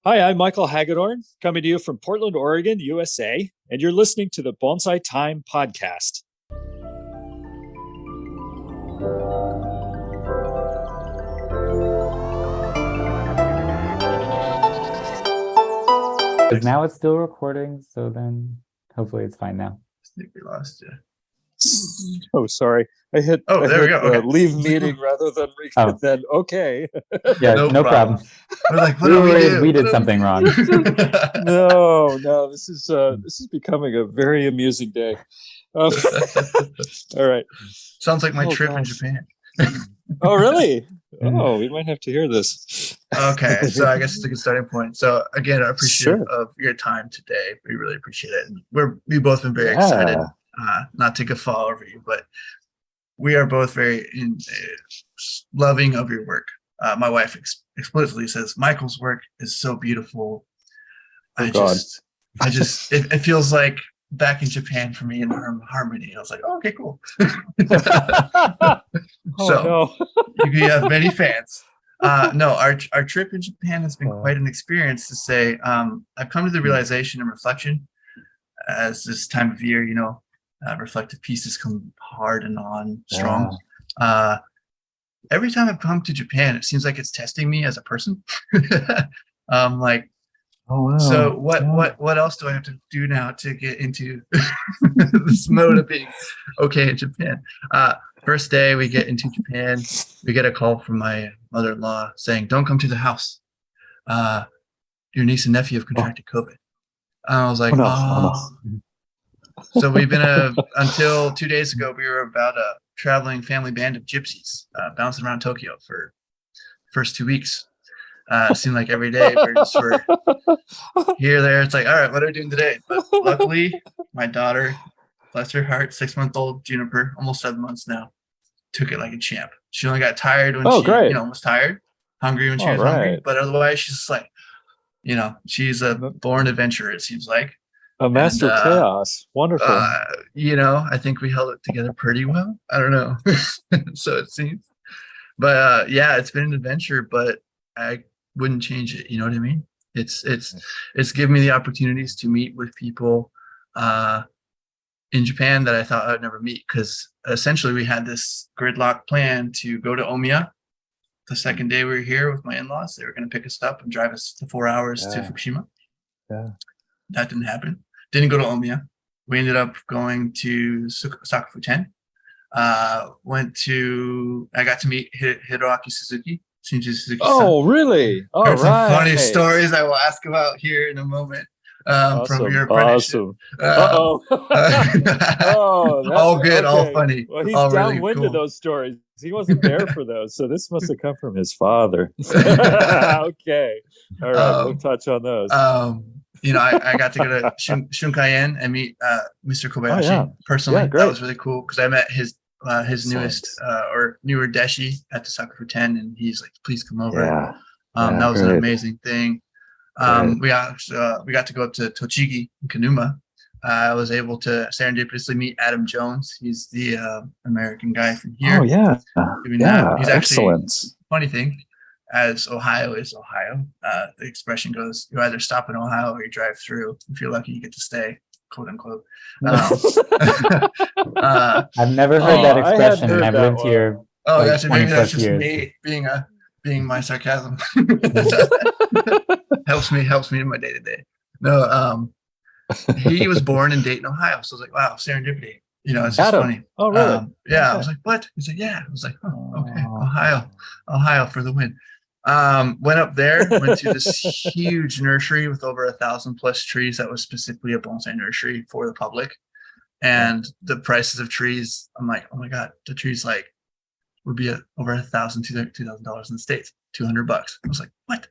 Hi, I'm Michael Hagedorn, coming to you from Portland, Oregon, USA, and you're listening to the Bonsai Time Podcast. Now it's still recording, so then hopefully it's fine now. I think we lost you. Oh, sorry. I hit, there we go. Okay. Leave meeting rather than then okay. Yeah, no problem. We're like, what do we do? We did something wrong. No, this is becoming a very amusing day. All right. Sounds like my trip in Japan. Oh, really? Oh, we might have to hear this. Okay, so I guess it's a good starting point. So again, I appreciate Sure. of your time today. We really appreciate it. And we've both been very excited, not to guffaw over you, but we are both very loving of your work. My wife explicitly says, Michael's work is so beautiful. It feels like back in Japan for me in harmony. I was like, oh, okay, cool. You have many fans. No, our trip in Japan has been quite an experience to say. I've come to the realization and reflection as this time of year, reflective pieces come hard and on strong. Every time I've come to Japan, it seems like it's testing me as a person. Like, oh, wow. So what else do I have to do now to get into this mode of being okay in Japan? First day we get into Japan, we get a call from my mother-in-law saying, don't come to the house. Your niece and nephew have contracted COVID. And I was like, So we've been until 2 days ago, we were about a traveling family band of gypsies bouncing around Tokyo for the first 2 weeks. It seemed like every day we're here, there. It's like, all right, what are we doing today? But luckily, my daughter, bless her heart, 6-month-old Juniper, almost 7 months now, took it like a champ. She only got tired when she was tired, hungry when she was hungry. But otherwise, she's just like, she's a born adventurer, it seems like. A master of chaos. Wonderful. I think we held it together pretty well. I don't know. So it seems. But it's been an adventure, but I wouldn't change it. You know what I mean? It's given me the opportunities to meet with people in Japan that I thought I would never meet, because essentially we had this gridlock plan to go to Omiya. The second day we were here with my in-laws, they were going to pick us up and drive us to 4 hours to Fukushima. Yeah. That didn't happen. Didn't go to Omiya. We ended up going to Sakafuten. I got to meet Hiroaki Suzuki. Oh, really? Oh, right. Some funny stories I will ask about here in a moment from your apprenticeship. Awesome. All good, all funny. Well, he's all downwind to those stories. He wasn't there for those, so this must have come from his father. Okay. All right, we'll touch on those. I got to go to Shunkaien and meet Mr. Kobayashi personally. Yeah, that was really cool because I met his newest or newer deshi at the Sakafuten, and he's like, please come over. That was an amazing thing. We got to go up to Tochigi in Kanuma. I was able to serendipitously meet Adam Jones. He's the American guy from here. Oh, yeah. He's actually, excellent. Funny thing, as Ohio is Ohio, the expression goes, you either stop in Ohio or you drive through. If you're lucky, you get to stay, quote unquote. I've never heard that expression, and I've lived here. Oh, maybe that's just me being my sarcasm. helps me in my day to day. No, he was born in Dayton, Ohio, so I was like, wow, serendipity. It's just funny. Oh, really? I was like, what? He's like, yeah. I was like, oh, okay, Ohio for the win. Went up there, went to this huge nursery with over 1,000+ trees that was specifically a bonsai nursery for the public. And the prices of trees, I'm like, oh my God, the trees would be over $1,000, $2,000 in the States, $200. I was like, what?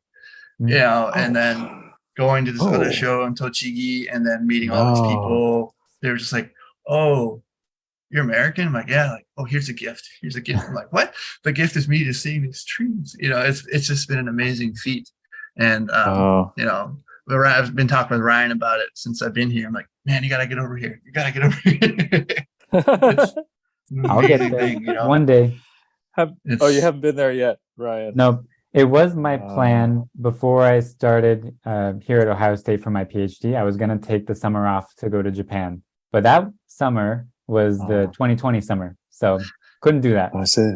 And then going to this other show in Tochigi and then meeting all these people, they were just like, oh, you're American? I'm like, yeah. Like, oh, here's a gift. I'm like, what? The gift is me just seeing these trees. It's just been an amazing feat. And I've been talking with Ryan about it since I've been here. I'm like, man, you gotta get over here. I'll get there one day. You haven't been there yet, Ryan? No, It was my plan before I started here at Ohio State for my PhD. I was going to take the summer off to go to Japan, but that summer was the 2020 summer, so couldn't do that. I see.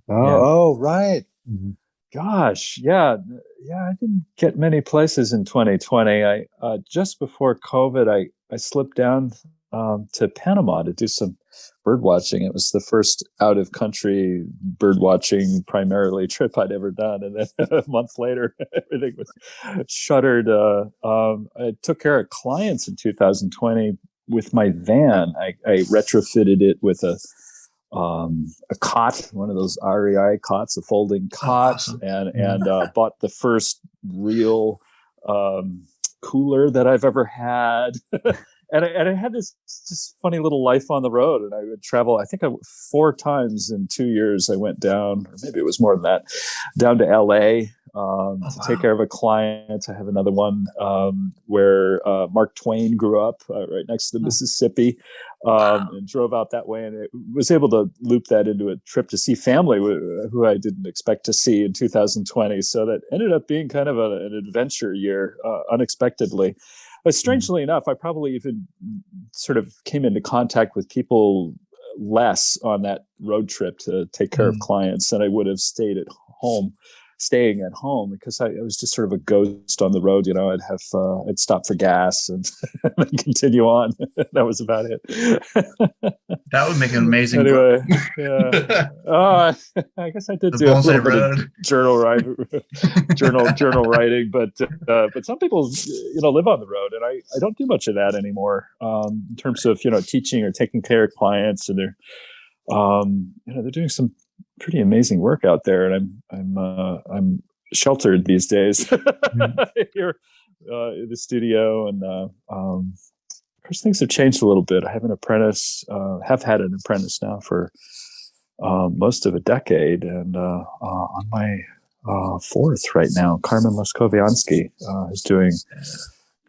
Oh, right. Mhm. Gosh, yeah. I didn't get many places in 2020. I just before COVID, I slipped down to Panama to do some bird watching. It was the first out of country bird watching primarily trip I'd ever done, and then a month later, everything was shuttered. I took care of clients in 2020 with my van. I retrofitted it with a cot, one of those REI cots, a folding cot, awesome. and bought the first real cooler that I've ever had. And I had this just funny little life on the road, and I would travel. I think 4 times in 2 years I went down, or maybe it was more than that, down to LA to take care of a client. I have another one where Mark Twain grew up right next to the Mississippi, and drove out that way, and it was able to loop that into a trip to see family who I didn't expect to see in 2020. So that ended up being kind of an adventure year, unexpectedly. But strangely enough, I probably even sort of came into contact with people less on that road trip to take care of clients than I would have staying at home, because I was just sort of a ghost on the road. I'd stop for gas and then continue on. That was about it. That would make an amazing anyway, book. Yeah. I guess I did The do a Bonsai little bit Road. of journal writing, but some people, live on the road, and I don't do much of that anymore. In terms of teaching or taking care of clients, and they're doing some pretty amazing work out there, and I'm sheltered these days here in the studio, and of course things have changed a little bit. I have an apprentice, have had an apprentice now for most of a decade, and on my 4th right now, Carmen Laskoviansky is doing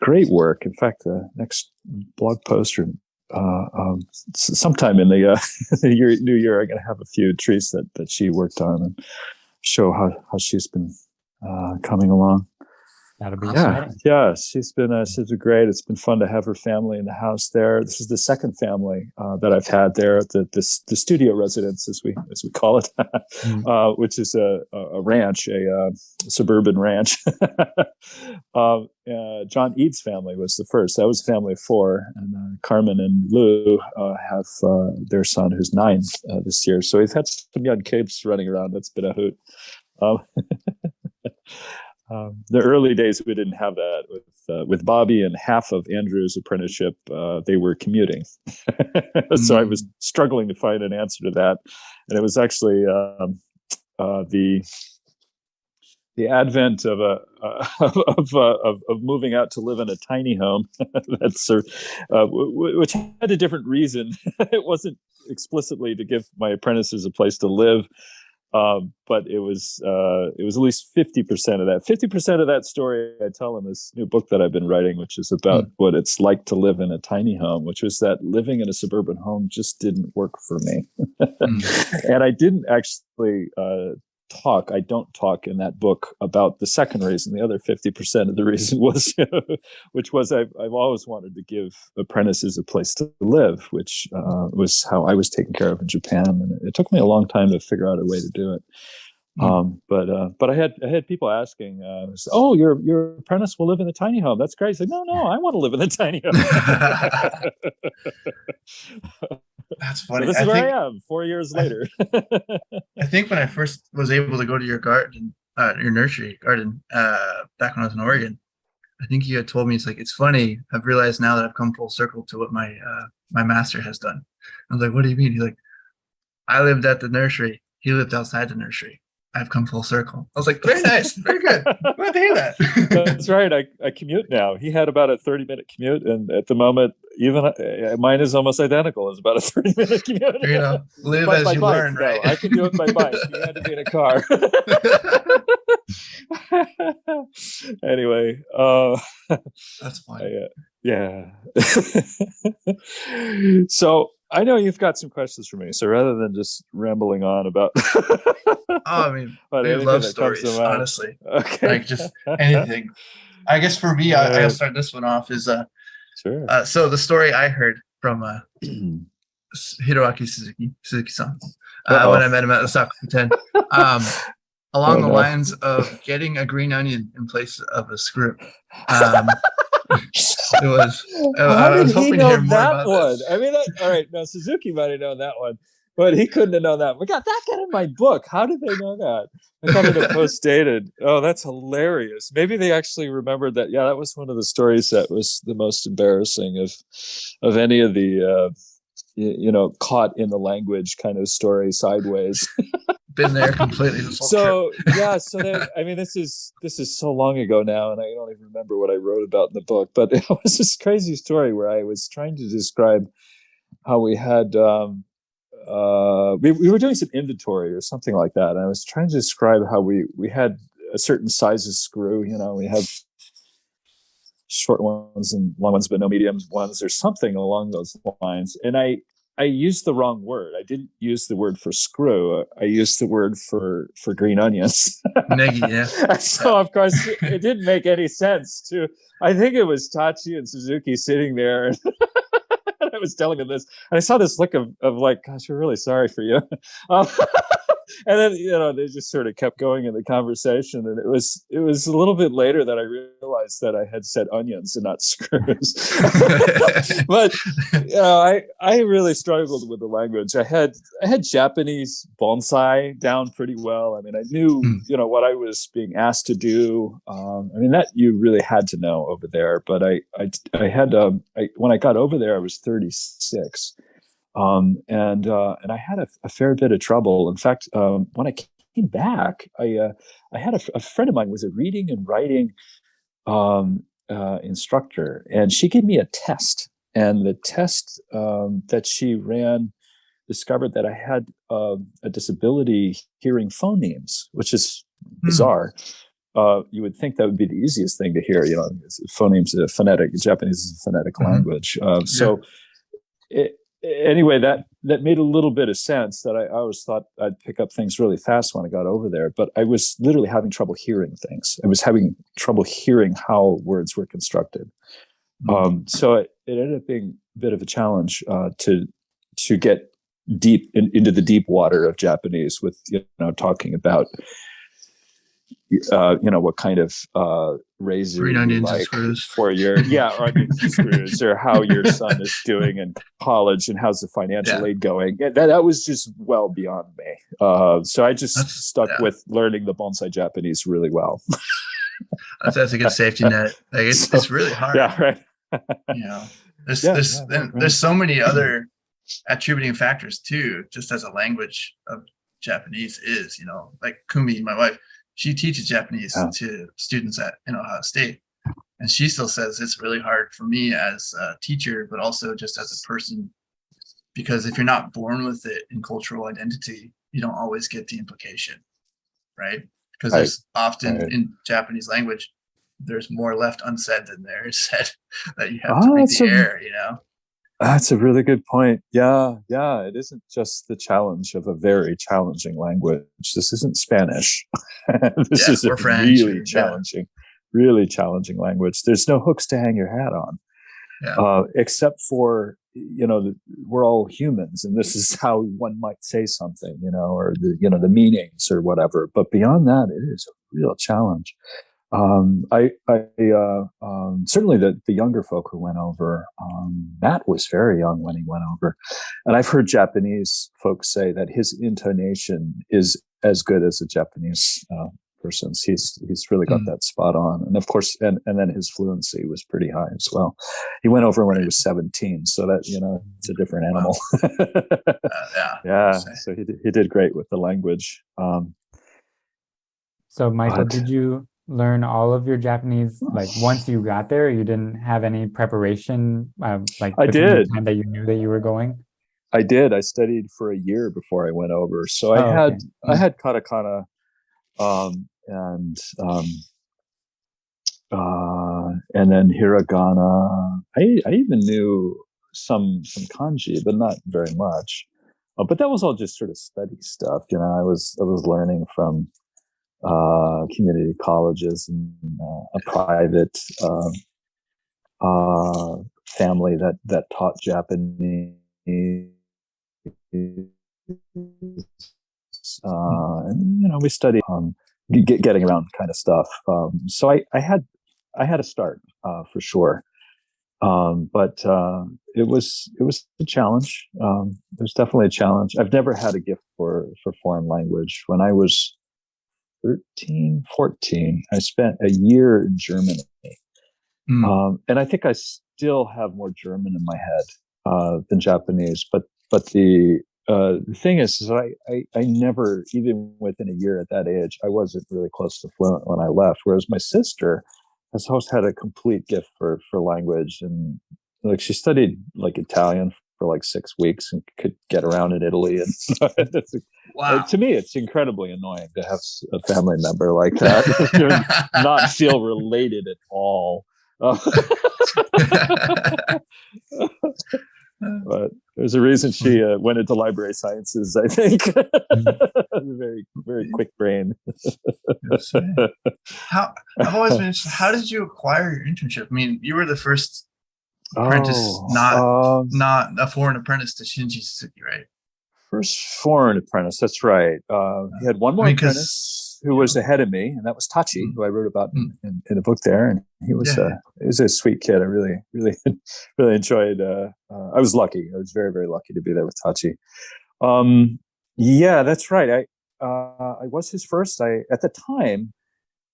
great work. In fact, the next blog post or sometime in the new year, I'm going to have a few trees that she worked on and show how she's been coming along. That'll be exciting. Yeah, she's been great. It's been fun to have her family in the house there. This is the second family that I've had there at the studio residence, as we call it, which is a ranch, a suburban ranch. John Eads' family was the first. That was a family of 4, and Carmen and Lou have their son, who's 9 this year. So we've had some young kids running around. That's been a hoot. The early days, we didn't have that with Bobby and half of Andrew's apprenticeship. They were commuting, so I was struggling to find an answer to that. And it was actually the advent of moving out to live in a tiny home which had a different reason. It wasn't explicitly to give my apprentices a place to live. But it was at least 50% of that. 50% of that story I tell in this new book that I've been writing, which is about what it's like to live in a tiny home, which was that living in a suburban home just didn't work for me. And I didn't actually I don't talk in that book about the second reason. The other 50% of the reason was, which was I've always wanted to give apprentices a place to live, which was how I was taken care of in Japan, and it took me a long time to figure out a way to do it. But I had people asking, "Oh, your apprentice will live in a tiny home. That's great." I said, "No, I want to live in a tiny home." That's funny. So this is where I am 4 years later. I think when I first was able to go to your garden, your nursery garden, back when I was in Oregon, I think you had told me, it's funny. I've realized now that I've come full circle to what my master has done. I was like, "What do you mean?" He's like, "I lived at the nursery. He lived outside the nursery. I've come full circle." I was like, "Very nice, very good. I'm glad to hear that." That's right. I commute now. He had about a 30-minute commute, and at the moment, even mine is almost identical. It's about a 30-minute commute. Live But as by you bike, learn, right? No, I can do it by bike. He had to be in a car. Anyway, That's fine. yeah. So I know you've got some questions for me, so rather than just rambling on about I mean, about we anything love that comes to stories, mind. honestly. Okay. Like just anything. I guess for me, I'll start this one off. Is Sure. So the story I heard from Hiroaki Suzuki-san, when I met him at the Sakuku 10, along the lines of getting a green onion in place of a screw. It was. How did he know that one? I mean, all right. Now Suzuki might have known that one, but he couldn't have known that. We got that in my book. How did they know that? I thought it post dated. Oh, that's hilarious. Maybe they actually remembered that. Yeah, that was one of the stories that was the most embarrassing of any of the caught in the language kind of story sideways. Been there completely. So yeah, I mean, this is so long ago now, and I don't even remember what I wrote about in the book. But it was this crazy story where I was trying to describe how we had we were doing some inventory or something like that, and I was trying to describe how we had a certain size of screw. We have short ones and long ones, but no medium ones, or something along those lines. And I used the wrong word. I didn't use the word for screw. I used the word for green onions. Negi, yeah. So of course it didn't make any sense to. I think it was Tachi and Suzuki sitting there, and I was telling them this, and I saw this look of like, gosh, we're really sorry for you. And then they just sort of kept going in the conversation, and it was a little bit later that I realized that I had said onions and not screws. But I really struggled with the language. I had Japanese bonsai down pretty well. I mean, I knew what I was being asked to do. I mean, that you really had to know over there. But I had when I got over there, I was 36. And I had a fair bit of trouble. In fact, when I came back, I had a friend of mine was a reading and writing instructor, and she gave me a test. And the test that she ran discovered that I had a disability hearing phonemes, which is bizarre. You would think that would be the easiest thing to hear. Phonemes, phonetic. Japanese is a phonetic language. Anyway, that made a little bit of sense. That I always thought I'd pick up things really fast when I got over there, but I was literally having trouble hearing things. I was having trouble hearing how words were constructed. So it ended up being a bit of a challenge to get deep into the deep water of Japanese with talking about what kind of razor green onions like and screws for your onions and screws, or how your son is doing in college and how's the financial aid going. That was just well beyond me. So I just stuck with learning the bonsai Japanese really well. That's a good safety net. Like it's really hard. Yeah, right. There's so many other attributing factors too, just as a language of Japanese is, like Kumi, my wife, she teaches Japanese to students at Ohio State, and she still says it's really hard for me as a teacher, but also just as a person, because if you're not born with it in cultural identity, you don't always get the implication, right? Because there's often in Japanese language, there's more left unsaid than there is said that you have to read the air, That's a really good point. Yeah. It isn't just the challenge of a very challenging language. This isn't Spanish. This is a French, really challenging language. There's no hooks to hang your hat on, except for we're all humans, and this is how one might say something, or the meanings or whatever. But beyond that, it is a real challenge. Certainly the younger folk who went over, Matt was very young when he went over, and I've heard Japanese folks say that his intonation is as good as a Japanese person's. He's really got that spot on, and of course, and then his fluency was pretty high as well. He went over when he was 17, so that it's a different animal. So he did great with the language. So Michael, did you learn all of your Japanese like once you got there? You didn't have any preparation like I did the time that you knew that you were going? I did. I studied for a year before I went over, so I had katakana and then hiragana. I even knew some kanji, but not very much. But that was all just sort of study stuff. I was learning from community colleges and a private family that taught Japanese. And we studied getting around kind of stuff. So I had a start for sure. But it was a challenge. There's definitely a challenge. I've never had a gift for foreign language. When I was 13, 14, I spent a year in Germany. And I think I still have more German in my head than Japanese. But the thing is I never, even within a year at that age, I wasn't really close to fluent when I left. Whereas my sister has always had a complete gift for language, and like she studied like Italian for like 6 weeks and could get around in Italy. And wow. To me, it's incredibly annoying to have a family member like that not feel related at all. But there's a reason she went into library sciences, I think. Very, very quick brain. I've always been interested. How did you acquire your internship? I mean, you were the first apprentice, not a foreign apprentice to Shinji Suzuki, right? First foreign apprentice, that's right. He had one more apprentice who was ahead of me, and that was Tachi, who I wrote about in a book there. And he was a sweet kid. I really, really, really enjoyed. I was lucky. I was very, very lucky to be there with Tachi. Yeah, that's right. I was his first. At the time,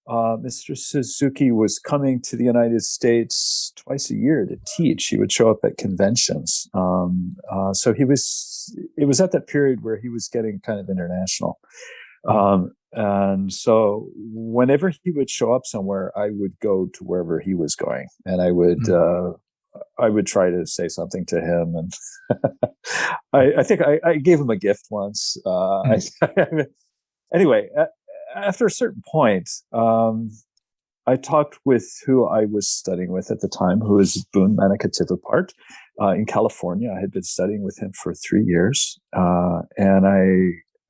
Mr. Suzuki was coming to the United States twice a year to teach. He would show up at conventions. So it was at that period where he was getting kind of international. And so whenever he would show up somewhere, I would go to wherever he was going, and I would try to say something to him. And I think I gave him a gift once. Anyway, after a certain point, I talked with who I was studying with at the time, who was Boone Manakativapart in California. I had been studying with him for 3 years. And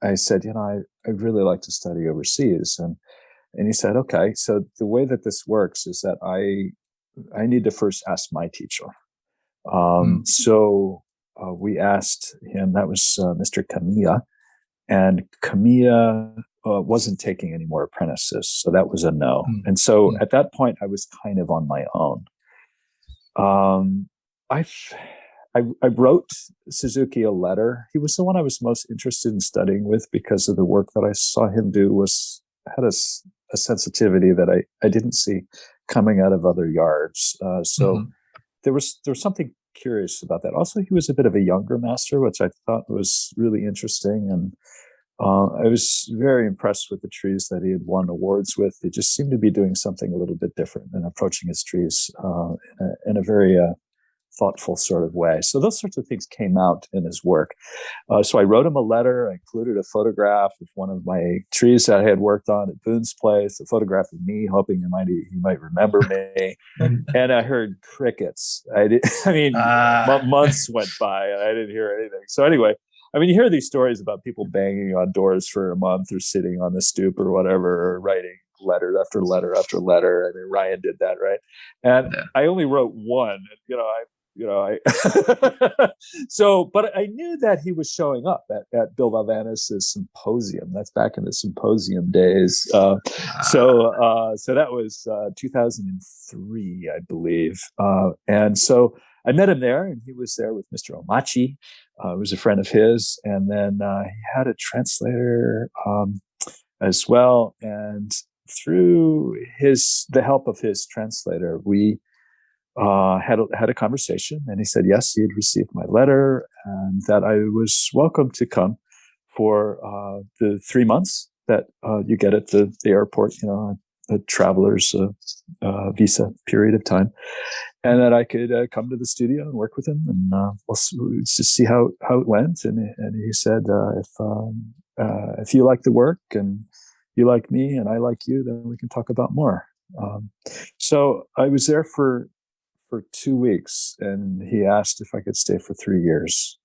I said, I'd really like to study overseas. And he said, okay, so the way that this works is that I need to first ask my teacher. So we asked him, that was Mr. Kamiya, and Kamiya wasn't taking any more apprentices. So that was a no. And so at that point, I was kind of on my own. I wrote Suzuki a letter. He was the one I was most interested in studying with because of the work that I saw him do had a sensitivity that I didn't see coming out of other yards. So there was something curious about that. Also, he was a bit of a younger master, which I thought was really interesting. And I was very impressed with the trees that he had won awards with. They just seemed to be doing something a little bit different and approaching his trees in a very thoughtful sort of way. So those sorts of things came out in his work. So I wrote him a letter. I included a photograph of one of my trees that I had worked on at Boone's place, a photograph of me, hoping he might remember me. And I heard crickets. Months went by and I didn't hear anything. So anyway, you hear these stories about people banging on doors for a month or sitting on the stoop or whatever, or writing letter after letter after letter. I mean, Ryan did that, right? And I only wrote one. But I knew that he was showing up at Bill Valvanis's symposium. That's back in the symposium days. So that was 2003, I believe. And so I met him there, and he was there with Mr. Omachi, who was a friend of his. And then he had a translator as well. And through the help of his translator, we had a conversation, and he said yes, he had received my letter and that I was welcome to come for the 3 months that you get at the airport, a traveler's visa period of time, and that I could come to the studio and work with him, and we'll just see how it went. And he said, if you like the work and you like me and I like you, then we can talk about more. So I was there for for 2 weeks, and he asked if I could stay for 3 years.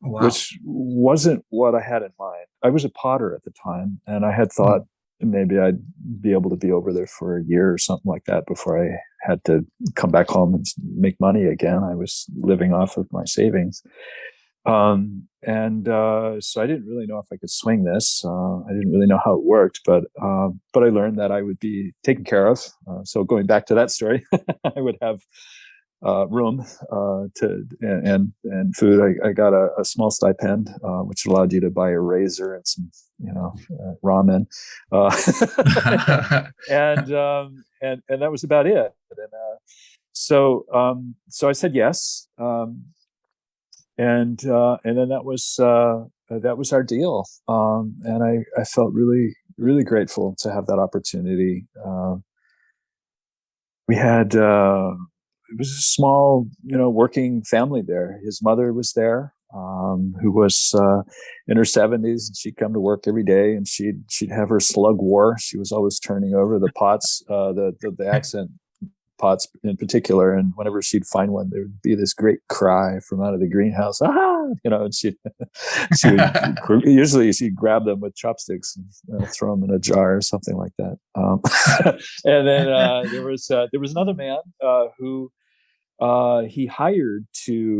Wow. Which wasn't what I had in mind. I was a potter at the time, and I had thought maybe I'd be able to be over there for a year or something like that before I had to come back home and make money again. I was living off of my savings. So I didn't really know if I could swing this. I didn't really know how it worked, but I learned that I would be taken care of. So going back to that story, I would have room and food. I got a small stipend, which allowed you to buy a razor and some, ramen, and that was about it. And so I said yes, and then that was our deal. And I felt really, really grateful to have that opportunity. We had. It was a small, working family there. His mother was there, who was in her 70s, and she'd come to work every day, and she'd have her slug war. She was always turning over the pots, the accent pots in particular. And whenever she'd find one, there would be this great cry from out of the greenhouse. And she'd usually she'd grab them with chopsticks and throw them in a jar or something like that. And then there was another man who he hired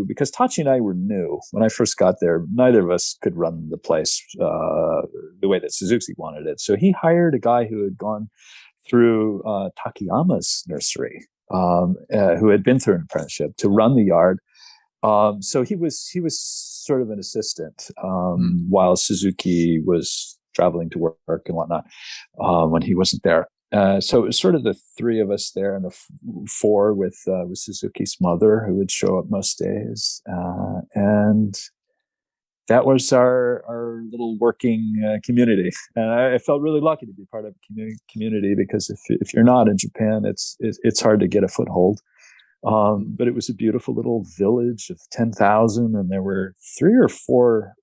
because Tachi and I were new when I first got there. Neither of us could run the place the way that Suzuki wanted it. So he hired a guy who had gone through Takayama's nursery, who had been through an apprenticeship, to run the yard. So he was sort of an assistant while Suzuki was traveling to work and whatnot when he wasn't there. So it was sort of the three of us there, and the four with Suzuki's mother, who would show up most days, and that was our little working community. And I felt really lucky to be part of a community, because if you're not in Japan, it's hard to get a foothold. But it was a beautiful little village of 10,000, and there were 3 or 4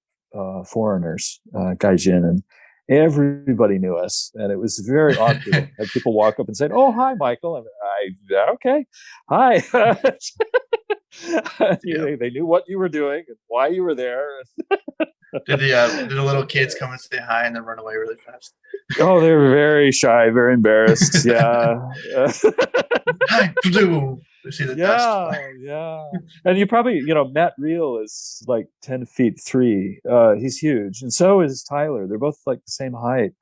foreigners, gaijin, and everybody knew us, and it was very odd to have people walk up and say, "Oh, hi, Michael." Okay, hi. They knew what you were doing and why you were there. Did the little kids come and say hi and then run away really fast? Oh, they were very shy, very embarrassed. Yeah. Hi, Blue. See the dust. Yeah. And you probably, Matt Reel is like 10 feet 3. He's huge. And so is Tyler. They're both like the same height.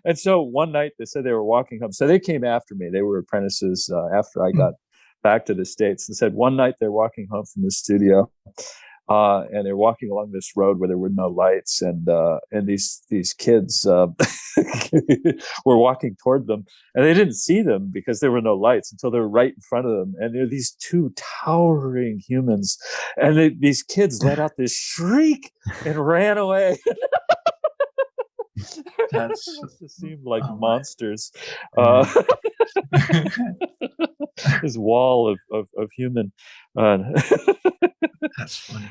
And so one night they said they were walking home. So they came after me. They were apprentices after I got back to the States, and said one night they're walking home from the studio. And they're walking along this road where there were no lights, and these kids were walking toward them, and they didn't see them because there were no lights until they were right in front of them. And there are these 2 towering humans, and these kids let out this shriek and ran away. That must have seemed like monsters. This wall of human. That's funny.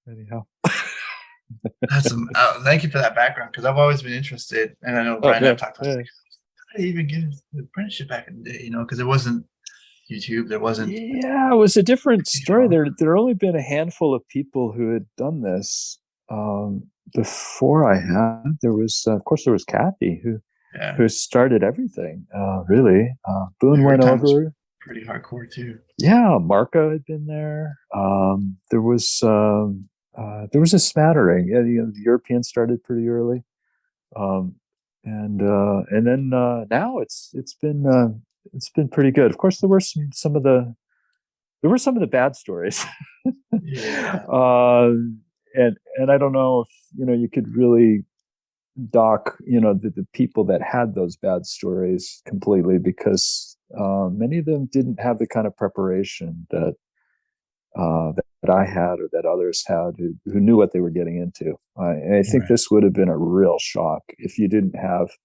Anyhow. Thank you for that background, because I've always been interested, and I know Brian and I talked about it. How did I even get into the apprenticeship back in the day? Because there wasn't YouTube, there wasn't. Yeah, it was a different story. There only been a handful of people who had done this before I had. There was, of course, Kathy who started everything. Really, Boone went over. Pretty hardcore too. Yeah, Marca had been there. There was a smattering. Yeah, the Europeans started pretty early, and then now it's been pretty good. Of course, there were some of the bad stories. Yeah. And I don't know if you could really dock the people that had those bad stories completely, because many of them didn't have the kind of preparation that I had, or that others had, who knew what they were getting into. I think this would have been a real shock if you didn't have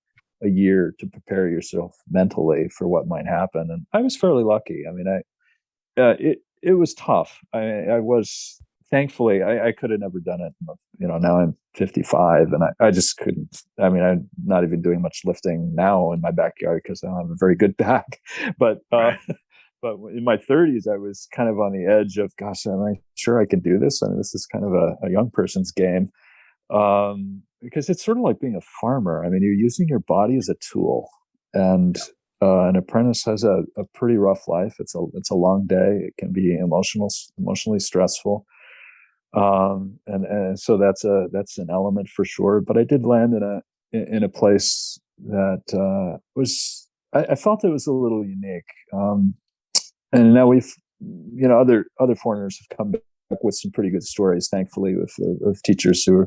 a year to prepare yourself mentally for what might happen. And I was fairly lucky. I mean, it was tough. I was, thankfully, I could have never done it. Now I'm 55, and I just couldn't. I mean, I'm not even doing much lifting now in my backyard because I don't have a very good back. But but in my 30s, I was kind of on the edge of, gosh, am I sure I can do this? I mean, this is kind of a young person's game, because it's sort of like being a farmer. I mean, you're using your body as a tool, and an apprentice has a pretty rough life. It's a long day. It can be emotionally stressful. And so that's an element for sure. But I did land in a place that I felt it was a little unique. And now we've, other foreigners have come back with some pretty good stories, thankfully, with teachers who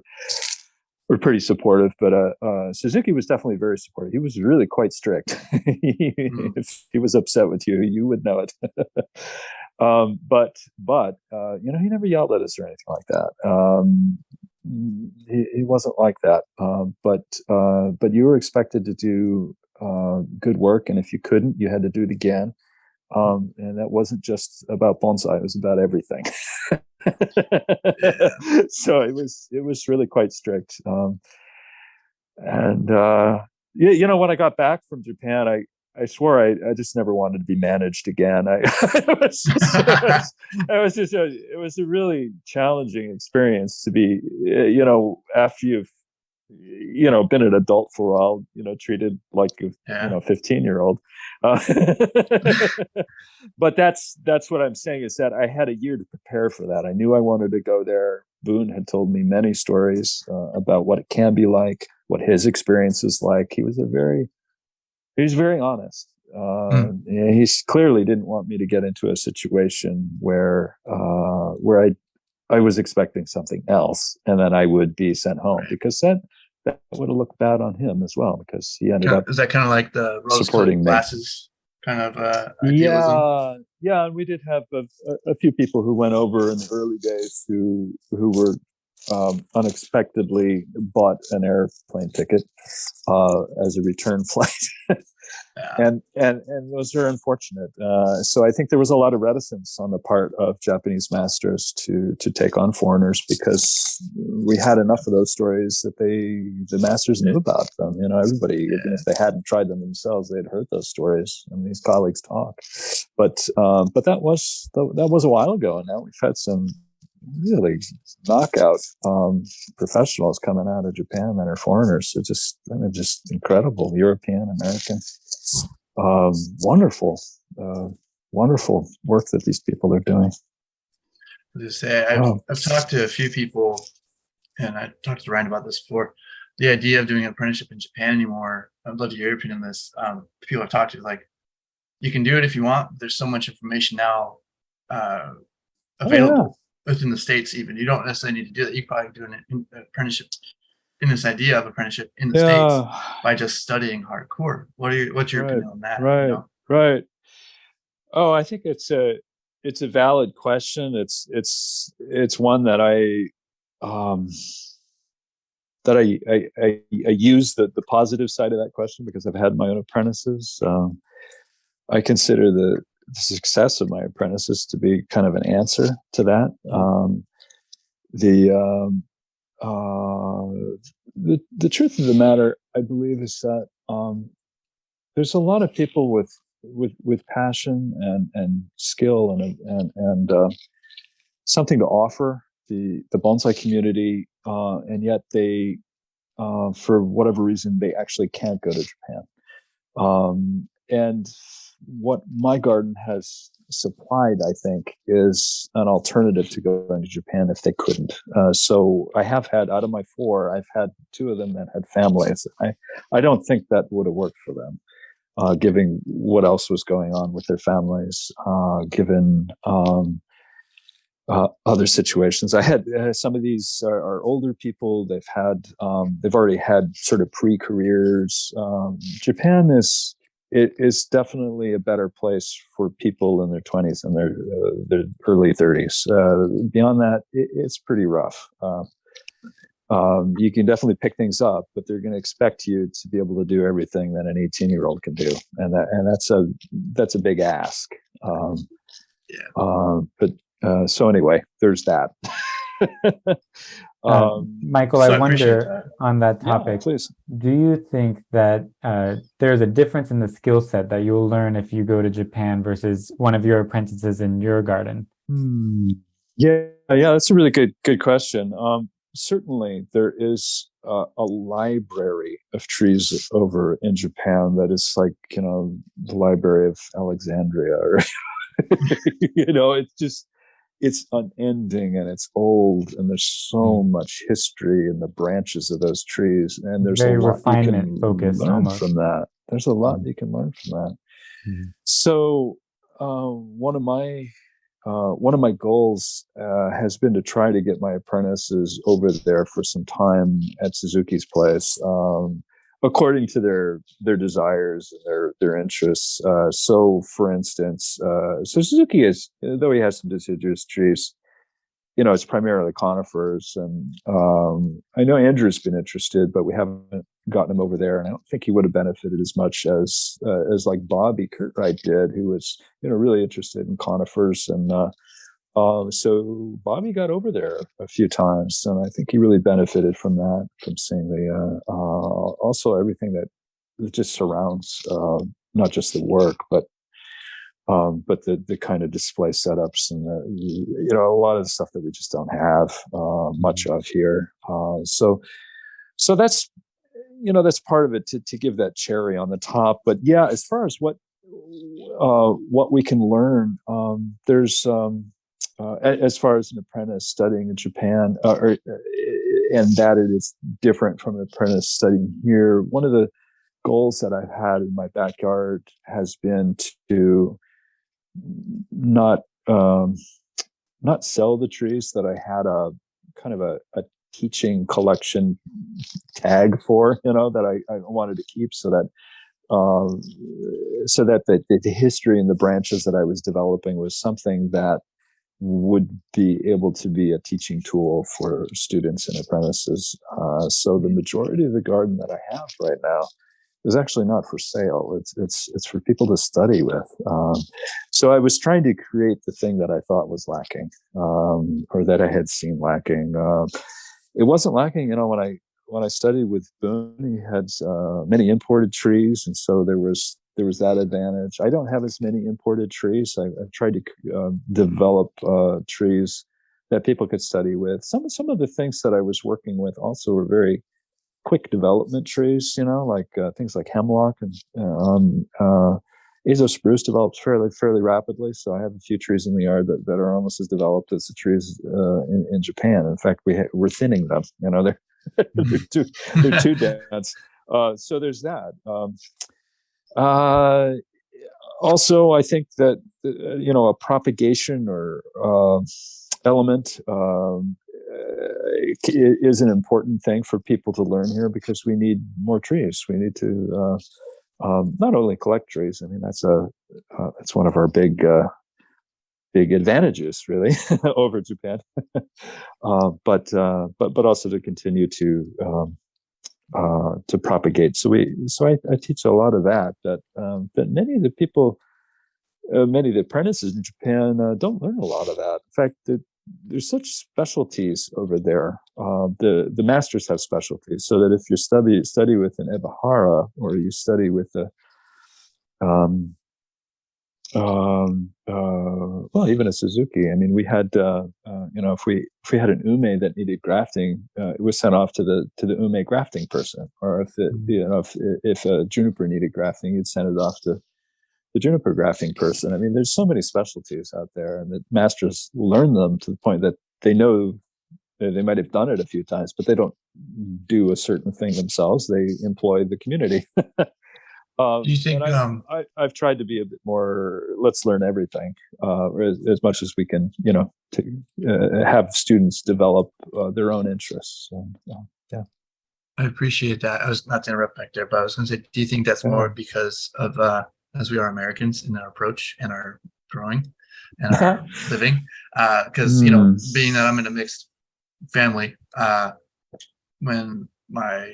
were pretty supportive. But Suzuki was definitely very supportive. He was really quite strict. If he was upset with you, you would know it. But he never yelled at us or anything like that. He wasn't like that. But you were expected to do good work, and if you couldn't, you had to do it again. And that wasn't just about bonsai; it was about everything. So it was really quite strict. When I got back from Japan, I swore I just never wanted to be managed again. It was a really challenging experience to be, after you've, been an adult for a while, treated like a 15-year-old. But that's what I'm saying, is that I had a year to prepare for that. I knew I wanted to go there. Boone had told me many stories about what it can be like, what his experience is like. He was very honest. He clearly didn't want me to get into a situation where I was expecting something else, and then I would be sent home, because that would have looked bad on him as well, because he ended up. Is that kind of like the rose-colored glasses kind of idealism? Yeah, and we did have a few people who went over in the early days who were unexpectedly bought an airplane ticket as a return flight. And those are unfortunate. So I think there was a lot of reticence on the part of Japanese masters to take on foreigners, because we had enough of those stories that the masters knew about them. Everybody, even if they hadn't tried them themselves, they'd heard those stories, and these colleagues talk. But that was a while ago, and now we've had some really knockout professionals coming out of Japan that are foreigners. They're just incredible. European, American, wonderful work that these people are doing. I've talked to a few people, and I talked to Ryan about this before. The idea of doing an apprenticeship in Japan anymore, I'd love to hear your opinion on this. People I've talked to, like, you can do it if you want, but there's so much information now available within the States. Even you don't necessarily need to do that. You probably do an apprenticeship in this idea of apprenticeship in the States by just studying hardcore. What's your opinion on that? Right. Oh, I think it's a valid question. It's one that I use the positive side of that question, because I've had my own apprentices. I consider the success of my apprentices to be kind of an answer to that. The truth of the matter, I believe, is that there's a lot of people with passion and skill and something to offer the bonsai community, and yet they, for whatever reason, they actually can't go to Japan. And what my garden has supplied, I think, is an alternative to going to Japan if they couldn't. So I have had, out of my 4, I've had 2 of them that had families. I don't think that would have worked for them, given what else was going on with their families, given other situations. I had some of these are older people. They've already had sort of pre-careers. Japan is definitely a better place for people in their 20s and their early 30s. Beyond that, it's pretty rough. You can definitely pick things up, but they're going to expect you to be able to do everything that an 18-year-old can do, and that's a big ask. So anyway, there's that. Michael, So I I appreciate wonder on that Yeah, topic, please. do you think that there's a difference in the skill set that you'll learn if you go to Japan versus one of your apprentices in your garden? Yeah, that's a really good question. Certainly, there is a library of trees over in Japan that is like, the Library of Alexandria, or it's unending and it's old, and there's so much history in the branches of those trees, and there's Very a lot you can refinement focused learn almost. from that. There's a lot you can learn from that. So one of my goals has been to try to get my apprentices over there for some time at Suzuki's place, according to their desires and their interests. So, for instance, Suzuki is, though he has some deciduous trees, it's primarily conifers, and I know Andrew's been interested, but we haven't gotten him over there, and I don't think he would have benefited as much as like Bobby Curtright did, who was really interested in conifers, and so Bobby got over there a few times, and I think he really benefited from that, from seeing the also everything that just surrounds not just the work, but the kind of display setups and a lot of the stuff that we just don't have much of here. So that's part of it, to give that cherry on the top. But yeah, as far as what we can learn, there's as far as an apprentice studying in Japan, and that it is different from an apprentice studying here. One of the goals that I've had in my backyard has been to not sell the trees that I had a kind of a teaching collection tag for, that I wanted to keep, so that the history and the branches that I was developing was something that would be able to be a teaching tool for students and apprentices. So the majority of the garden that I have right now is actually not for sale. It's for people to study with. So I was trying to create the thing that I thought was lacking, or that I had seen lacking. It wasn't lacking, when I studied with Boone. He had many imported trees, and so there was that advantage. I don't have as many imported trees. I've tried to develop trees that people could study with. Some of the things that I was working with also were very quick development trees, like things like hemlock and Azo spruce develops fairly rapidly. So I have a few trees in the yard that are almost as developed as the trees in Japan. In fact, we're thinning them. They're too dense. So there's that. Also, I think that a propagation or element is an important thing for people to learn here, because we need more trees. We need to not only collect trees. I mean, that's one of our big advantages, really, over Japan. But also to continue to propagate. So I teach a lot of that. But many of the people, many of the apprentices in Japan don't learn a lot of that. In fact, there's such specialties over there. The masters have specialties, so that if you study with an Ebahara, or you study with even a Suzuki. I mean, we had if we had an ume that needed grafting, it was sent off to the ume grafting person. Or if a juniper needed grafting, you'd send it off to the juniper grafting person. I mean, there's so many specialties out there, and the masters learn them to the point that they know they might have done it a few times, but they don't do a certain thing themselves. They employ the community. Do you think I've tried to be a bit more, let's learn everything, as much as we can, to have students develop their own interests. Yeah. I appreciate that. I was not to interrupt back there, but I was going to say, do you think that's more because of as we are Americans in our approach and our growing and our living? Because being that I'm in a mixed family, when my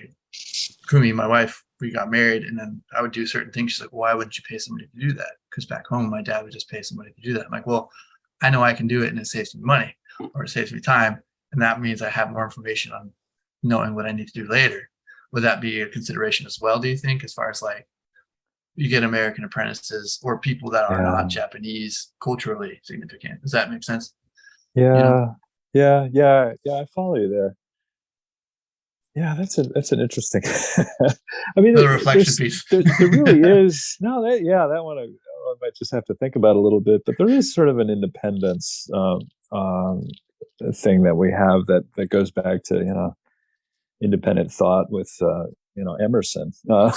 Kumi, my wife, we got married, and then I would do certain things. She's like, why wouldn't you pay somebody to do that? Because back home, my dad would just pay somebody to do that. I'm like, well, I know I can do it, and it saves me money, or it saves me time. and that means I have more information on knowing what I need to do later. Would that be a consideration as well, do you think, as far as like you get American apprentices or people that are not Japanese culturally significant? Does that make sense? Yeah, I follow you there. Yeah, that's an interesting. I mean, the reflection piece. there really is that one I might just have to think about a little bit. But there is sort of an independence thing that we have that goes back to independent thought with Emerson, and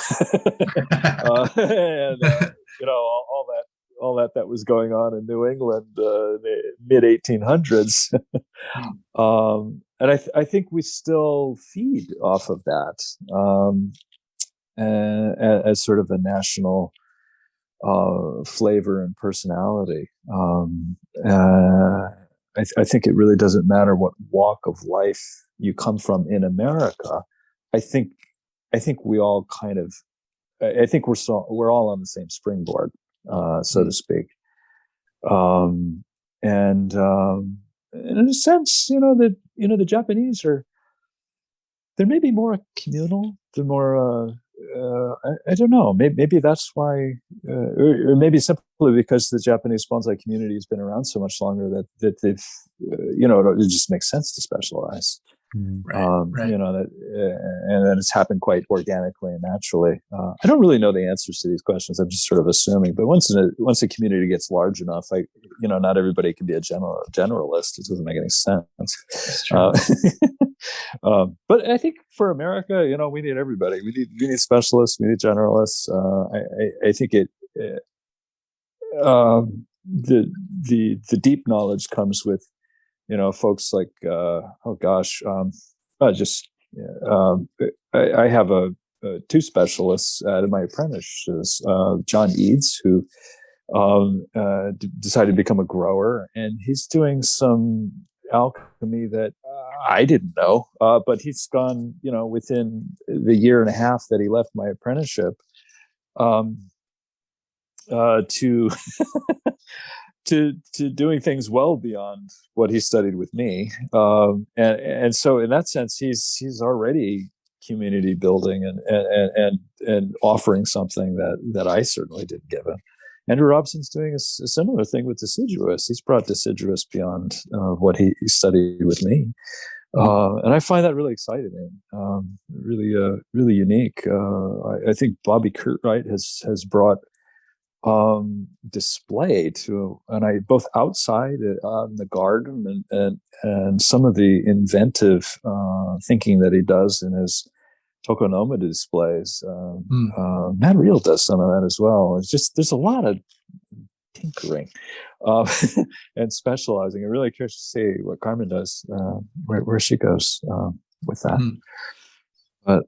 all that was going on in New England, mid 1800s. And I think we still feed off of that as sort of a national flavor and personality. I think it really doesn't matter what walk of life you come from in America. I think we all kind of, I think we're all on the same springboard, so to speak. And in a sense, the Japanese they're maybe more communal. They're more, I don't know. Maybe that's why, or maybe simply because the Japanese bonsai community has been around so much longer that they've, it just makes sense to specialize. Right. And then it's happened quite organically and naturally. I don't really know the answers to these questions. I'm just sort of assuming. But once a community gets large enough, not everybody can be a generalist. It doesn't make any sense. That's true. But I think for America, we need everybody. We need specialists. We need generalists. I think the deep knowledge comes with folks like I have two specialists in my apprentices, John Eads, who decided to become a grower, and he's doing some alchemy that I didn't know, but he's gone within the year and a half that he left my apprenticeship to doing things well beyond what he studied with me, and so in that sense, he's already community building and offering something that I certainly didn't give him. Andrew Robson's doing a similar thing with deciduous. He's brought deciduous beyond what he studied with me, and I find that really exciting and really unique. I think Bobby Curtright has brought display to, and I both outside in the garden and some of the inventive thinking that he does in his tokonoma displays. Matt Reel does some of that as well. It's just there's a lot of tinkering and specializing. I'm really curious to see what Carmen does, where she goes with that. But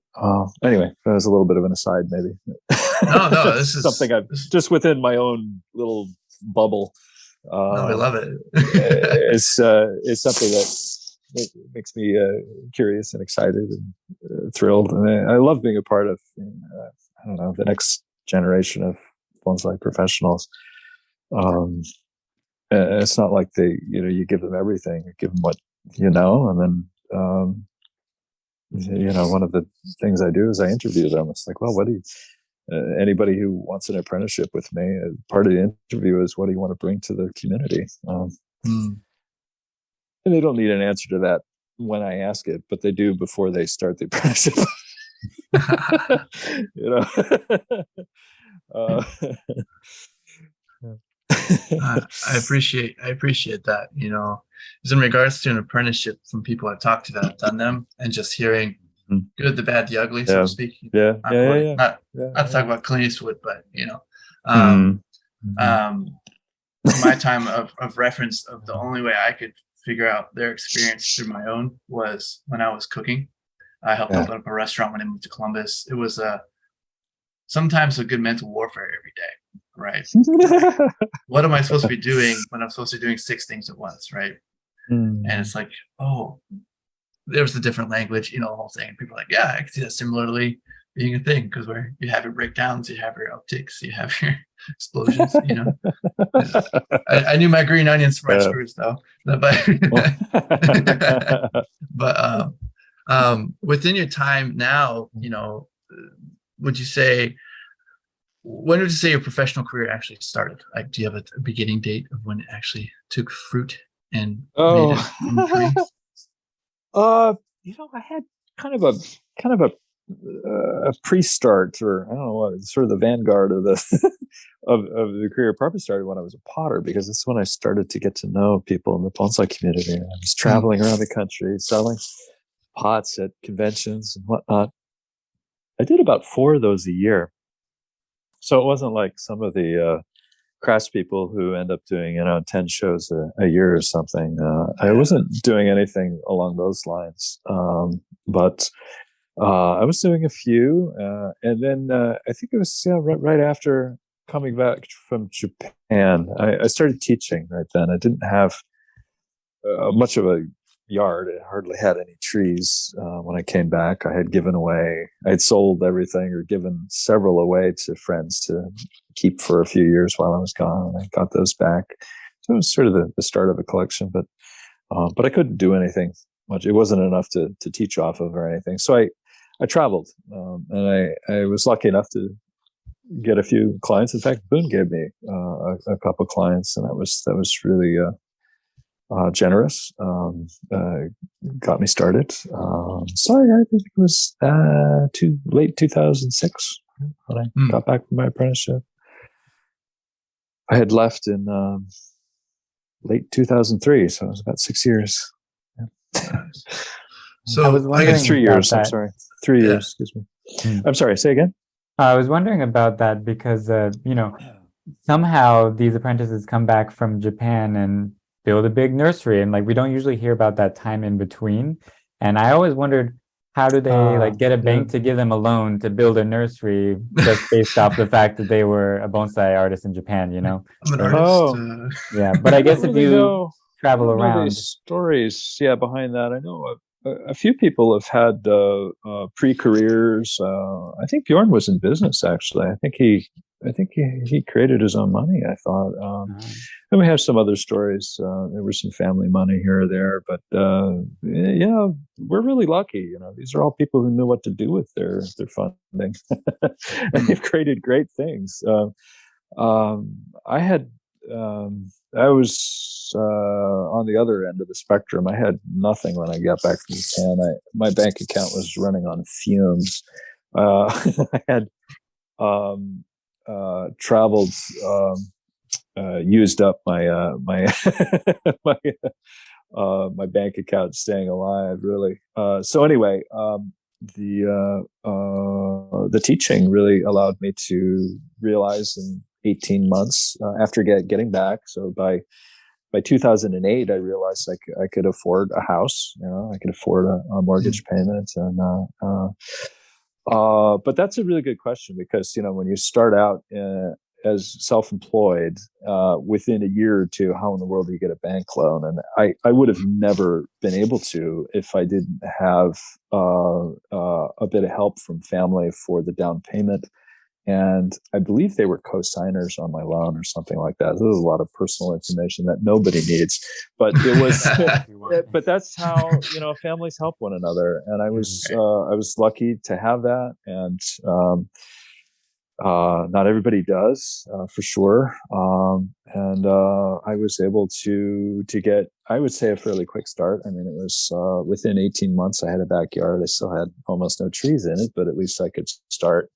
anyway, that was a little bit of an aside, maybe. No, this is something I've just within my own little bubble. I love it. It's something that makes me curious and excited and thrilled. And I love being a part of, the next generation of bonsai professionals. It's not like you give them everything, you give them what and then. One of the things I do is I interview them. It's like, well, what do you? Anybody who wants an apprenticeship with me, part of the interview is, what do you want to bring to the community? And they don't need an answer to that when I ask it, but they do before they start the apprenticeship. I appreciate that. Is in regards to an apprenticeship from people I've talked to that have done them, and just hearing good, the bad, the ugly, so to speak. Not to talk about Clint Eastwood, but my time of reference of the only way I could figure out their experience through my own was when I was cooking. I helped open up a restaurant when I moved to Columbus. It was sometimes a good mental warfare every day, right? What am I supposed to be doing when I'm supposed to be doing 6 things at once, right? And it's like, there's a different language, the whole thing. And people are like, yeah, I can see that similarly. being a thing, because where you have your breakdowns, you have your upticks, you have your explosions. I knew my green onions for my screws though, but within your time now, when would you say your professional career actually started? Like, do you have a beginning date of when it actually took fruit and made it from trees? I had kind of a pre-start, or I don't know what, sort of the vanguard of the of the career. Probably started when I was a potter, because that's when I started to get to know people in the bonsai community. I was traveling around the country selling pots at conventions and whatnot. I did about 4 of those a year, so it wasn't like some of the craftspeople who end up doing 10 shows a year or something. I wasn't doing anything along those lines, but I was doing a few, and then I think it was right after coming back from Japan, I started teaching. Right then, I didn't have much of a yard. I hardly had any trees when I came back. I had sold everything or given several away to friends to keep for a few years while I was gone. I got those back. So it was sort of the start of a collection, but I couldn't do anything much. It wasn't enough to teach off of or anything. So I traveled, and I was lucky enough to get a few clients. In fact, Boone gave me a couple clients, and that was really generous. Got me started. So I think it was late 2006 when I got back from my apprenticeship. I had left in late 2003, so it was about 6 years. Yeah. So I guess 3 years. I'm sorry, 3 years. Excuse me. I'm sorry. Say again. I was wondering about that because somehow these apprentices come back from Japan and build a big nursery, and like we don't usually hear about that time in between. And I always wondered, how do they get a bank to give them a loan to build a nursery just based off the fact that they were a bonsai artist in Japan? I'm an artist. Yeah, but I guess if you travel around, these stories, behind that, I know a few people have had pre-careers. I think Bjorn was in business, actually. I think he created his own money, I thought. And we have some other stories. There was some family money here or there, but we're really lucky. These are all people who knew what to do with their funding, and they've created great things. I was on the other end of the spectrum. I had nothing when I got back from Japan. My bank account was running on fumes. I had traveled, used up my my bank account staying alive, really. So anyway, the teaching really allowed me to realize in 18 months after getting back. So by 2008, I realized I could afford a house. I could afford a mortgage payment, and but that's a really good question, because when you start out as self-employed, within a year or two, how in the world do you get a bank loan? And I would have never been able to if I didn't have a bit of help from family for the down payment. And I believe they were co-signers on my loan or something like that. There's a lot of personal information that nobody needs, but it was, but that's how, families help one another. And I was lucky to have that. And, not everybody does, for sure. And I was able to get, I would say, a fairly quick start. I mean, it was within 18 months, I had a backyard. I still had almost no trees in it, but at least I could start.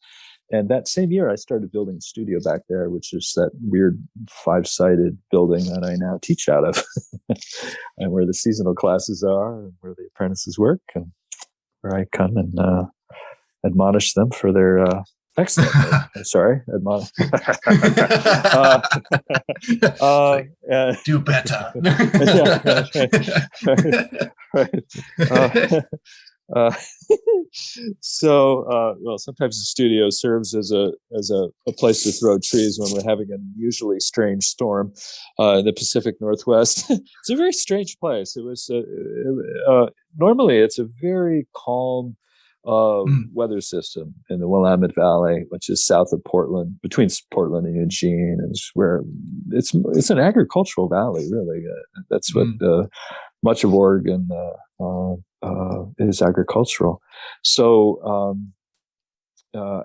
And that same year, I started building a studio back there, which is that weird 5-sided building that I now teach out of, and where the seasonal classes are, and where the apprentices work, and where I come and admonish them for their excellent. Sorry, admonish. Do better. Well, sometimes the studio serves as a place to throw trees when we're having an unusually strange storm in the Pacific Northwest. It's a very strange place. It was normally it's a very calm, weather system in the Willamette Valley, which is south of Portland, between Portland and Eugene, and where it's an agricultural valley, really. That's what much of Oregon is agricultural. So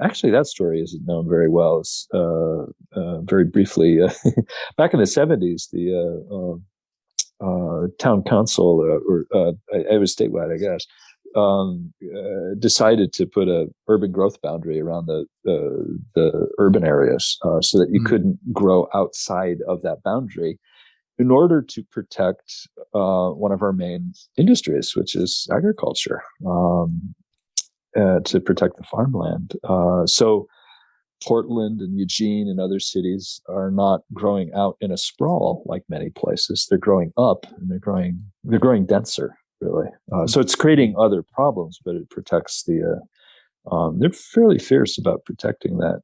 actually, that story isn't known very well. It's, very briefly, back in the 70s, the town council, it was statewide, I guess, decided to put a urban growth boundary around the urban areas, so that you couldn't grow outside of that boundary, in order to protect one of our main industries, which is agriculture, to protect the farmland. So Portland and Eugene and other cities are not growing out in a sprawl like many places. They're growing up, and they're growing denser, really. So it's creating other problems, but it protects the. They're fairly fierce about protecting that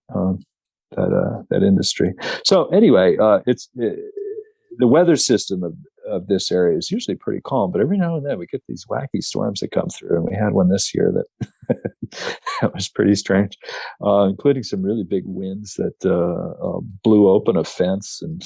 industry. So anyway, the weather system of this area is usually pretty calm, but every now and then we get these wacky storms that come through, and we had one this year that that was pretty strange, including some really big winds that blew open a fence and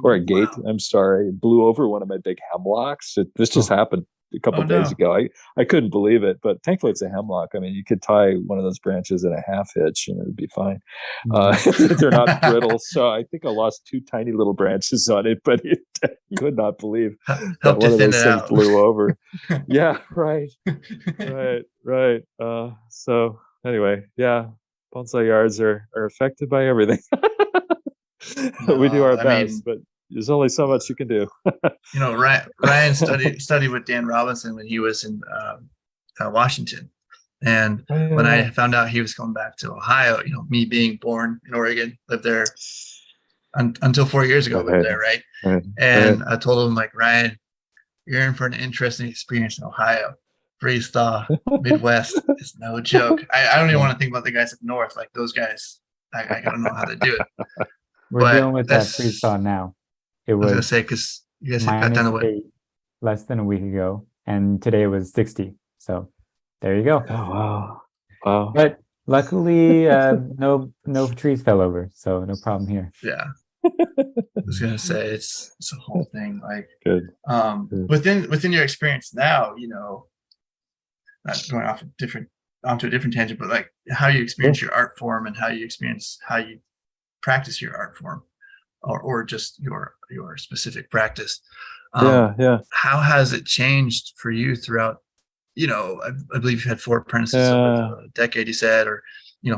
or a gate. I'm sorry, blew over one of my big hemlocks. This just happened a couple of days ago. I couldn't believe it, but thankfully it's a hemlock. I mean, you could tie one of those branches in a half hitch and it would be fine. They're not brittle, so I think I lost 2 tiny little branches on it, but I could not believe that one of those things blew over. Yeah, right. So anyway, yeah, bonsai yards are affected by everything. We do our best, but there's only so much you can do. Ryan studied with Dan Robinson when he was in Washington, and when I found out he was coming back to Ohio, me being born in Oregon, lived there until 4 years ago, lived there, right? And I told him, like, Ryan, you're in for an interesting experience in Ohio. Freeze thaw, Midwest is no joke. I don't even want to think about the guys up north, like those guys. I don't know how to do it. We're dealing with that freeze thaw now. It was, I was gonna say, because you guys got done with less than a week ago, and today it was 60. So there you go. Oh wow! But luckily, no trees fell over, so no problem here. Yeah, I was gonna say it's a whole thing. Like, good. Within your experience now, not going onto a different tangent, but like how you experience your art form and how you practice your art form. Or just your specific practice. Yeah. How has it changed for you throughout? I believe you had 4 apprentices over a decade. You said, or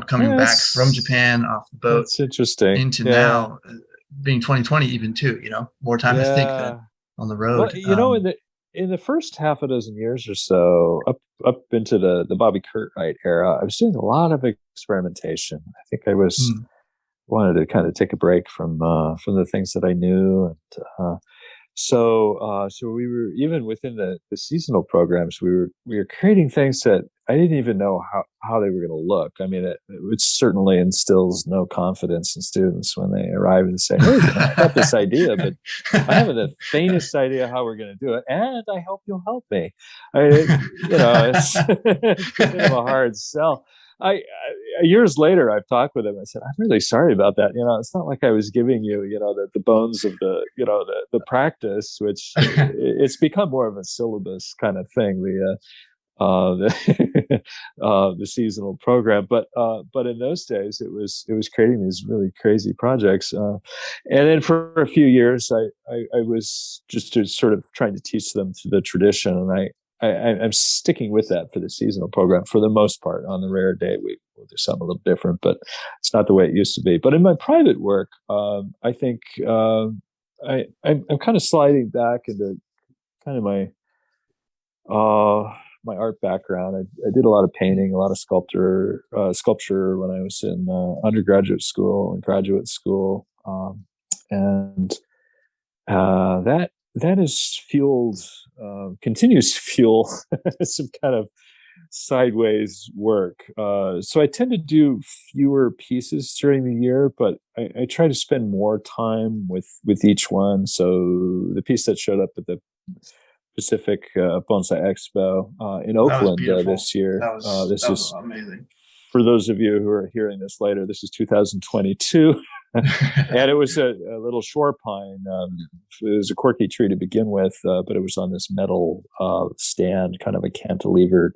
coming back from Japan off the boat. It's interesting. Into now being 2020, even too. More time to think than on the road. Well, in the first half a dozen years or so, up into the Bobby Curtright era, I was doing a lot of experimentation. I think I was. Wanted to kind of take a break from the things that I knew, and so we were, even within the seasonal programs, we were creating things that I didn't even know how they were going to look. I mean, it certainly instills no confidence in students when they arrive and say, "Hey, I got this idea, but I haven't the faintest idea how we're going to do it, and I hope you'll help me." It's a bit of a hard sell. Years later, I've talked with him. I said, "I'm really sorry about that. It's not like I was giving you, the bones of the practice, which it's become more of a syllabus kind of thing. The seasonal program, but in those days, it was creating these really crazy projects. And then for a few years, I was just sort of trying to teach them through the tradition, and I'm sticking with that for the seasonal program for the most part. On the rare day, we'll do something a little different, but it's not the way it used to be. But in my private work, I think I'm kind of sliding back into kind of my art background. I did a lot of painting, a lot of sculpture when I was in undergraduate school and graduate school, and that has fueled, continues to fuel some kind of sideways work. So I tend to do fewer pieces during the year, but I try to spend more time with each one. So the piece that showed up at the Pacific Bonsai Expo in That was Oakland beautiful. this year. That was amazing. For those of you who are hearing this later, this is 2022. And it was a little shore pine. It was a quirky tree to begin with, but it was on this metal stand, kind of a cantilevered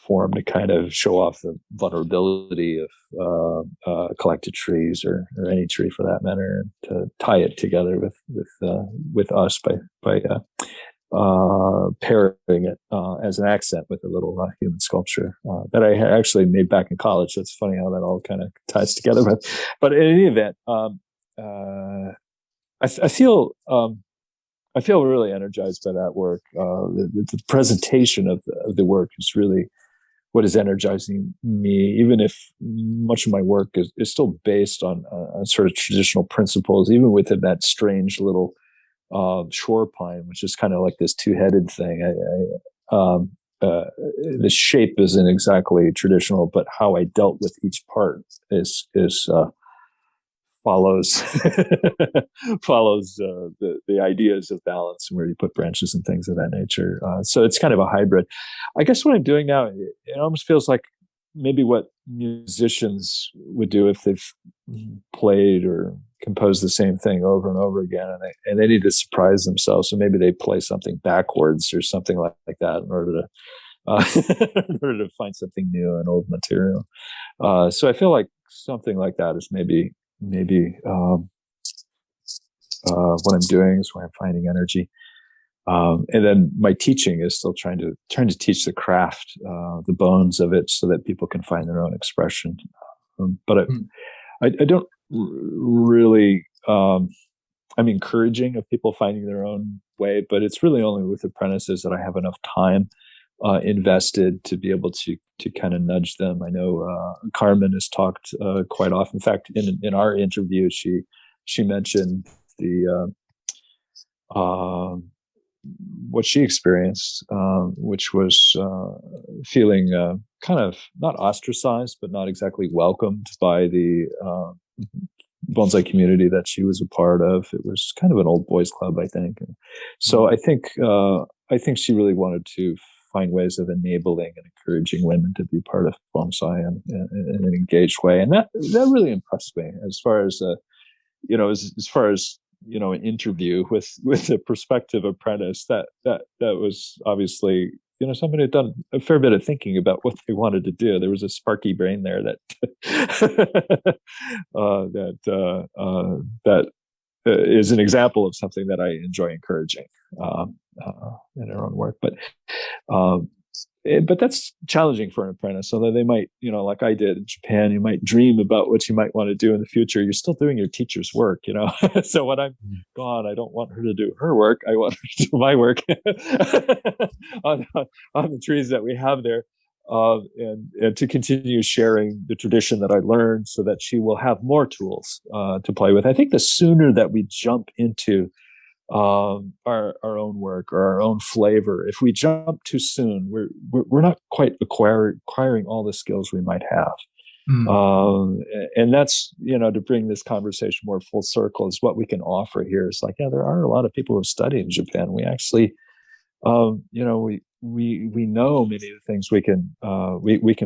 form to kind of show off the vulnerability of collected trees or any tree for that matter, and to tie it together with us by pairing it as an accent with a little human sculpture that I actually made back in college. So it's funny how that all kind of ties together. But in any event, I feel really energized by that work. The presentation of the work is really what is energizing me, even if much of my work is still based on sort of traditional principles, even within that strange little shore pine, which is kind of like this two-headed thing. The shape isn't exactly traditional, but how I dealt with each part is follows the ideas of balance and where you put branches and things of that nature. So it's kind of a hybrid. I guess what I'm doing now, it almost feels like maybe what musicians would do if they've played or composed the same thing over and over again, and they need to surprise themselves. So maybe they play something backwards or something like that in order to find something new and old material. So I feel like something like that is maybe what I'm doing, is where I'm finding energy. And then my teaching is still trying to teach the craft, the bones of it, so that people can find their own expression. But I don't really. I'm encouraging of people finding their own way, but it's really only with apprentices that I have enough time invested to be able to kind of nudge them. I know Carmen has talked quite often. In fact, in our interview, she mentioned the what she experienced, which was feeling kind of not ostracized, but not exactly welcomed by the bonsai community that she was a part of. It was kind of an old boys club, I think. So I think she really wanted to find ways of enabling and encouraging women to be part of bonsai in an engaged way, and that really impressed me. As far as an interview with a prospective apprentice, that was obviously somebody had done a fair bit of thinking about what they wanted to do. There was a sparky brain there that is an example of something that I enjoy encouraging in our own work. But that's challenging for an apprentice. Although they might, like I did in Japan, you might dream about what you might want to do in the future. You're still doing your teacher's work, So when I'm gone, I don't want her to do her work. I want her to do my work on the trees that we have there, and to continue sharing the tradition that I learned, so that she will have more tools to play with. I think the sooner that we jump into our own work or our own flavor, if we jump too soon, we're not quite acquiring all the skills we might have. And that's, to bring this conversation more full circle, is what we can offer here. It's like, there are a lot of people who have studied in Japan. We actually, we know many of the things we can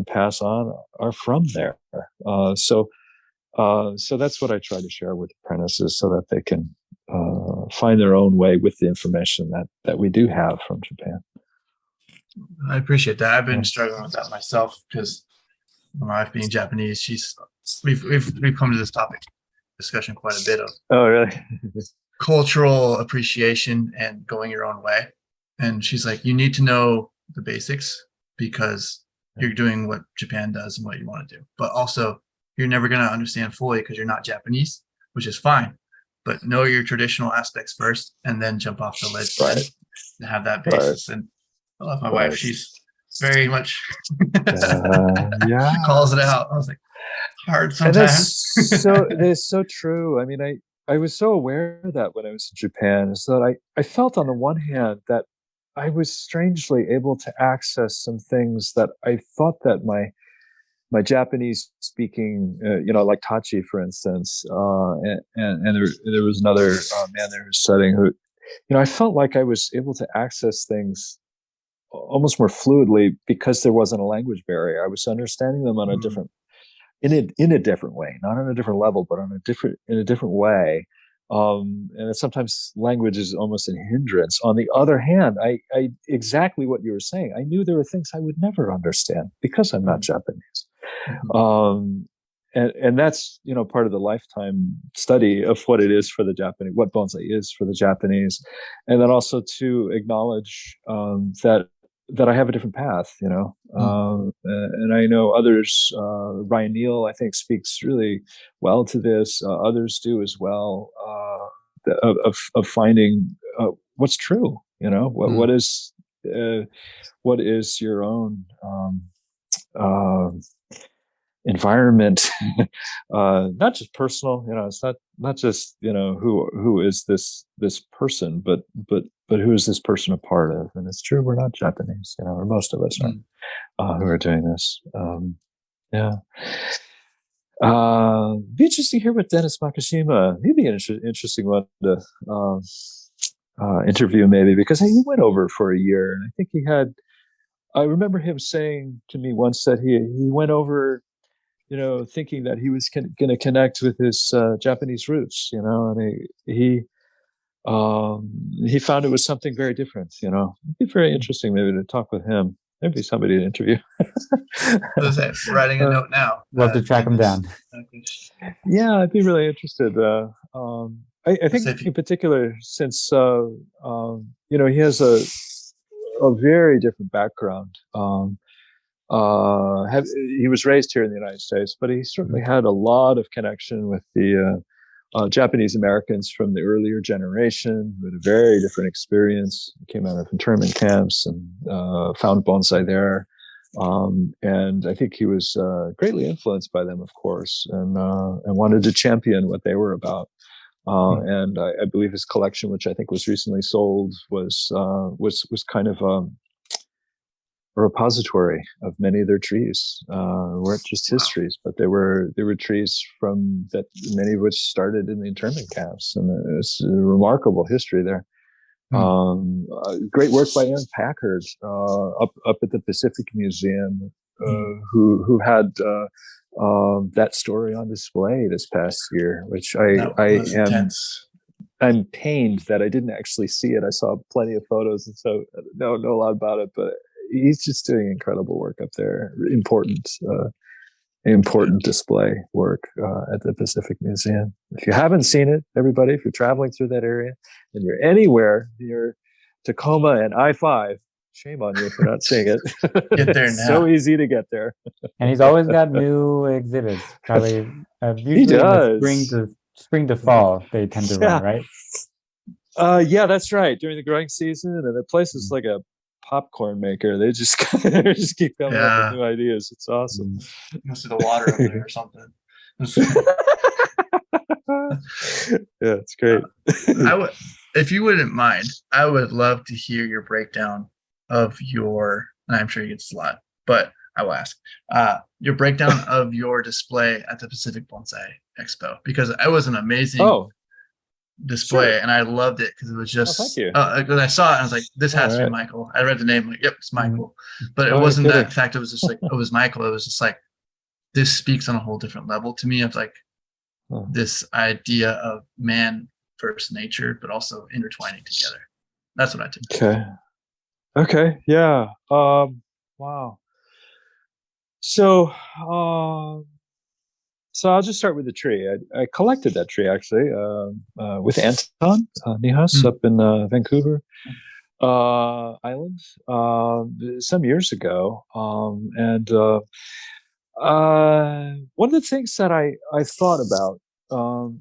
pass on are from there. So that's what I try to share with apprentices, so that they can find their own way with the information that we do have from Japan. I appreciate that. I've been struggling with that myself, because my wife being Japanese, we've come to this topic discussion quite a bit of. Oh, really? Cultural appreciation and going your own way. And she's like, you need to know the basics, because you're doing what Japan does and what you want to do. But also, you're never going to understand fully because you're not Japanese, which is fine. But know your traditional aspects first, and then jump off the ledge and have that basis. Right. And I love my wife. She's very much calls it out. I was like, hard sometimes. And that's so true. I mean, I was so aware of that when I was in Japan, is that I felt on the one hand that I was strangely able to access some things that I thought that my Japanese speaking, like Tachi, for instance, and there was another man there who was studying who I felt like I was able to access things almost more fluidly because there wasn't a language barrier. I was understanding them on a different, in a different way, not on a different level, but in a different way. And sometimes language is almost a hindrance. On the other hand, I exactly what you were saying. I knew there were things I would never understand because I'm not Japanese. And that's, part of the lifetime study of what it is for the Japanese, what bonsai is for the Japanese. And then also to acknowledge that I have a different path, and I know others, Ryan Neal, I think, speaks really well to this. Others do as well, of finding what's true, what is your own environment, not just personal, it's not just, who is this person, but who is this person a part of? And it's true, we're not Japanese, or most of us aren't, who are doing this. Yeah. Be interesting to hear what Dennis Makashima. He'd be an interesting one to interview, maybe, because he went over for a year, and I think I remember him saying to me once that he went over, thinking that he was going to connect with his Japanese roots, and he found it was something very different. It'd be very interesting maybe to talk with him. Maybe somebody to interview. Writing a note now. Love to track him down. Yeah, I'd be really interested. I think in particular, since he has a very different background. He was raised here in the United States, but he certainly had a lot of connection with the Japanese Americans from the earlier generation, who had a very different experience. He came out of internment camps and found bonsai there. And I think he was greatly influenced by them, of course, and wanted to champion what they were about. And I believe his collection, which I think was recently sold, was kind of a repository of many of their trees. Weren't just his trees, but they were trees from that, many of which started in the internment camps, and it's a remarkable history there. Great work by Aaron Packard up at the Pacific Museum, who had that story on display this past year, which I'm pained that I didn't actually see it. I saw plenty of photos, and so I don't know a lot about it, but he's just doing incredible work up there. Important display work at the Pacific Museum. If you haven't seen it, everybody, if you're traveling through that area and you're anywhere near Tacoma and I-5, shame on you for not seeing it. Get there now. So easy to get there. And he's always got new exhibits. Probably usually he does. In the spring to fall they tend to run, right? Yeah, that's right. During the growing season, and the place is like a popcorn maker. They just keep coming up with new ideas. It's awesome. You must see the water up there or something. Yeah, it's great. If you wouldn't mind, I would love to hear your breakdown of your, and I'm sure you get this a lot, but I will ask, your breakdown of your display at the Pacific Bonsai Expo, because it was an amazing display, and I loved it because it was just, thank you. When I saw it, I was like, this has to be Michael. I read the name, like, yep, it's Michael. But it wasn't that fact, it was just like, it was Michael. It was just like, this speaks on a whole different level to me of like this idea of man versus nature, but also intertwining together. That's what I took. Okay. Yeah. Wow. So I'll just start with the tree. I collected that tree actually with Anton Nihas up in Vancouver Island some years ago. And one of the things that I thought about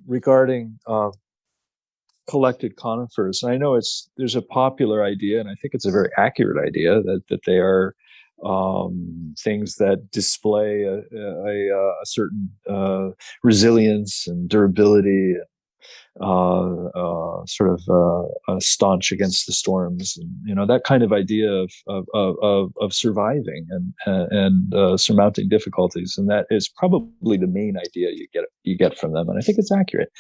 regarding collected conifers, and I know there's a popular idea, and I think it's a very accurate idea that they are things that display a certain resilience and durability, sort of staunch against the storms, and that kind of idea of surviving and surmounting difficulties, and that is probably the main idea you get from them, and I think it's accurate.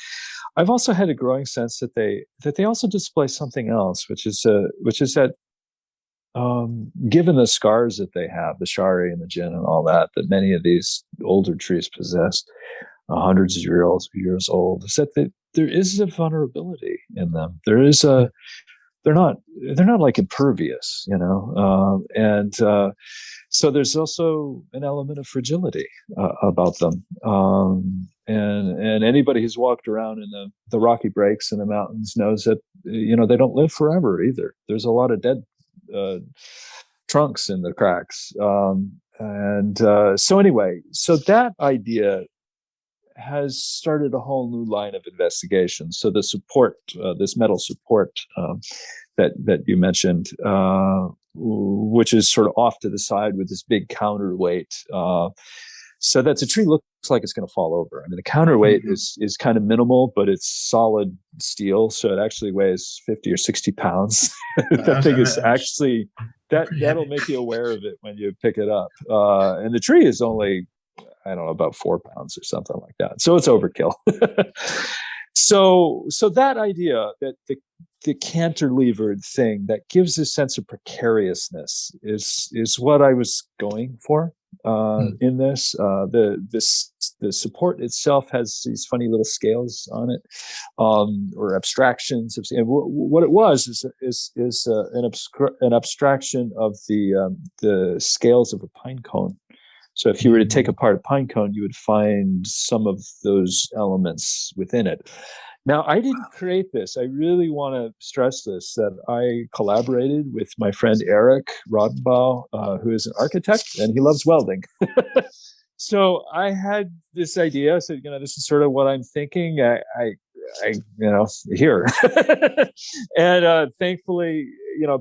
I've also had a growing sense that they also display something else, which is that given the scars that they have, the shari and the jin and all that many of these older trees possess, hundreds of years old, is that there is a vulnerability in them. They're not like impervious, and so there's also an element of fragility about them. And anybody who's walked around in the rocky breaks in the mountains knows that they don't live forever either. There's a lot of dead trunks in the cracks, so anyway, so that idea has started a whole new line of investigation. So the support, this metal support that you mentioned, which is sort of off to the side with this big counterweight, so that the tree looks like it's going to fall over. I mean, the counterweight is kind of minimal, but it's solid steel, so it actually weighs 50 or 60 pounds. That thing is actually that'll make you aware of it when you pick it up. And the tree is only, I don't know, about 4 pounds or something like that. So it's overkill. So that idea that the cantilevered thing that gives a sense of precariousness is what I was going for in this. The support itself has these funny little scales on it, or abstractions. And what it was is an abstraction of the scales of a pine cone. So if you were to take apart a pine cone, you would find some of those elements within it. Now, I didn't create this. I really want to stress this, that I collaborated with my friend Eric Rodenbaugh, who is an architect, and he loves welding. So I had this idea. I said, this is sort of what I'm thinking. I here. And thankfully,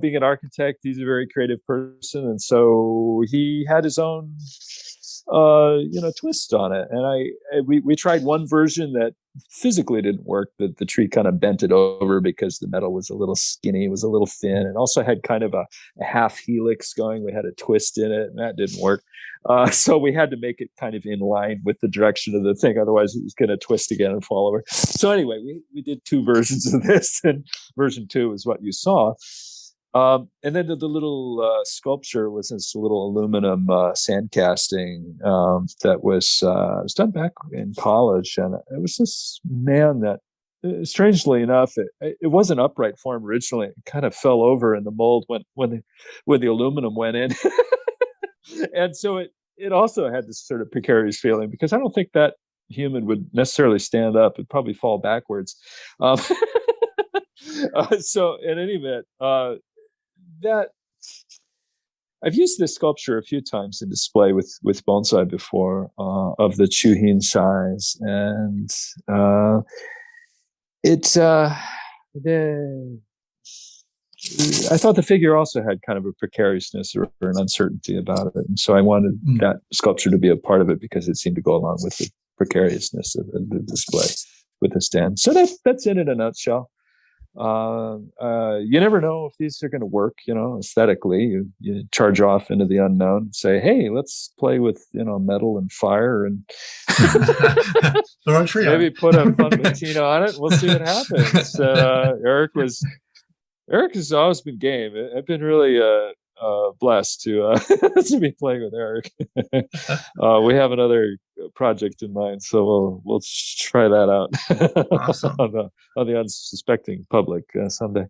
being an architect, he's a very creative person. And so he had his own, twist on it. And we tried one version that physically didn't work, that the tree kind of bent it over because the metal was a little skinny, it was a little thin, and also had kind of a half helix going. We had a twist in it, and that didn't work. So we had to make it kind of in line with the direction of the thing. Otherwise, it was going to twist again and fall over. So anyway, we did two versions of this, and version 2 is what you saw. And then the little sculpture was this little aluminum sand casting that was done back in college. And it was this man that, strangely enough, it wasn't upright form originally. It kind of fell over in the mold when the aluminum went in. And so it also had this sort of precarious feeling, because I don't think that human would necessarily stand up. It'd probably fall backwards. So in any event, that I've used this sculpture a few times in display with bonsai before, of the chuhin size, and I thought the figure also had kind of a precariousness or an uncertainty about it, and so I wanted that sculpture to be a part of it, because it seemed to go along with the precariousness of the display with the stand. So that's it in a nutshell. You never know if these are going to work, aesthetically. You charge off into the unknown and say, hey, let's play with, metal and fire, and maybe put a fun patina on it. We'll see what happens. Eric has always been game. I've been really blessed to be playing with Eric. We have another project in mind, so we'll try that out. Awesome. on the unsuspecting public someday.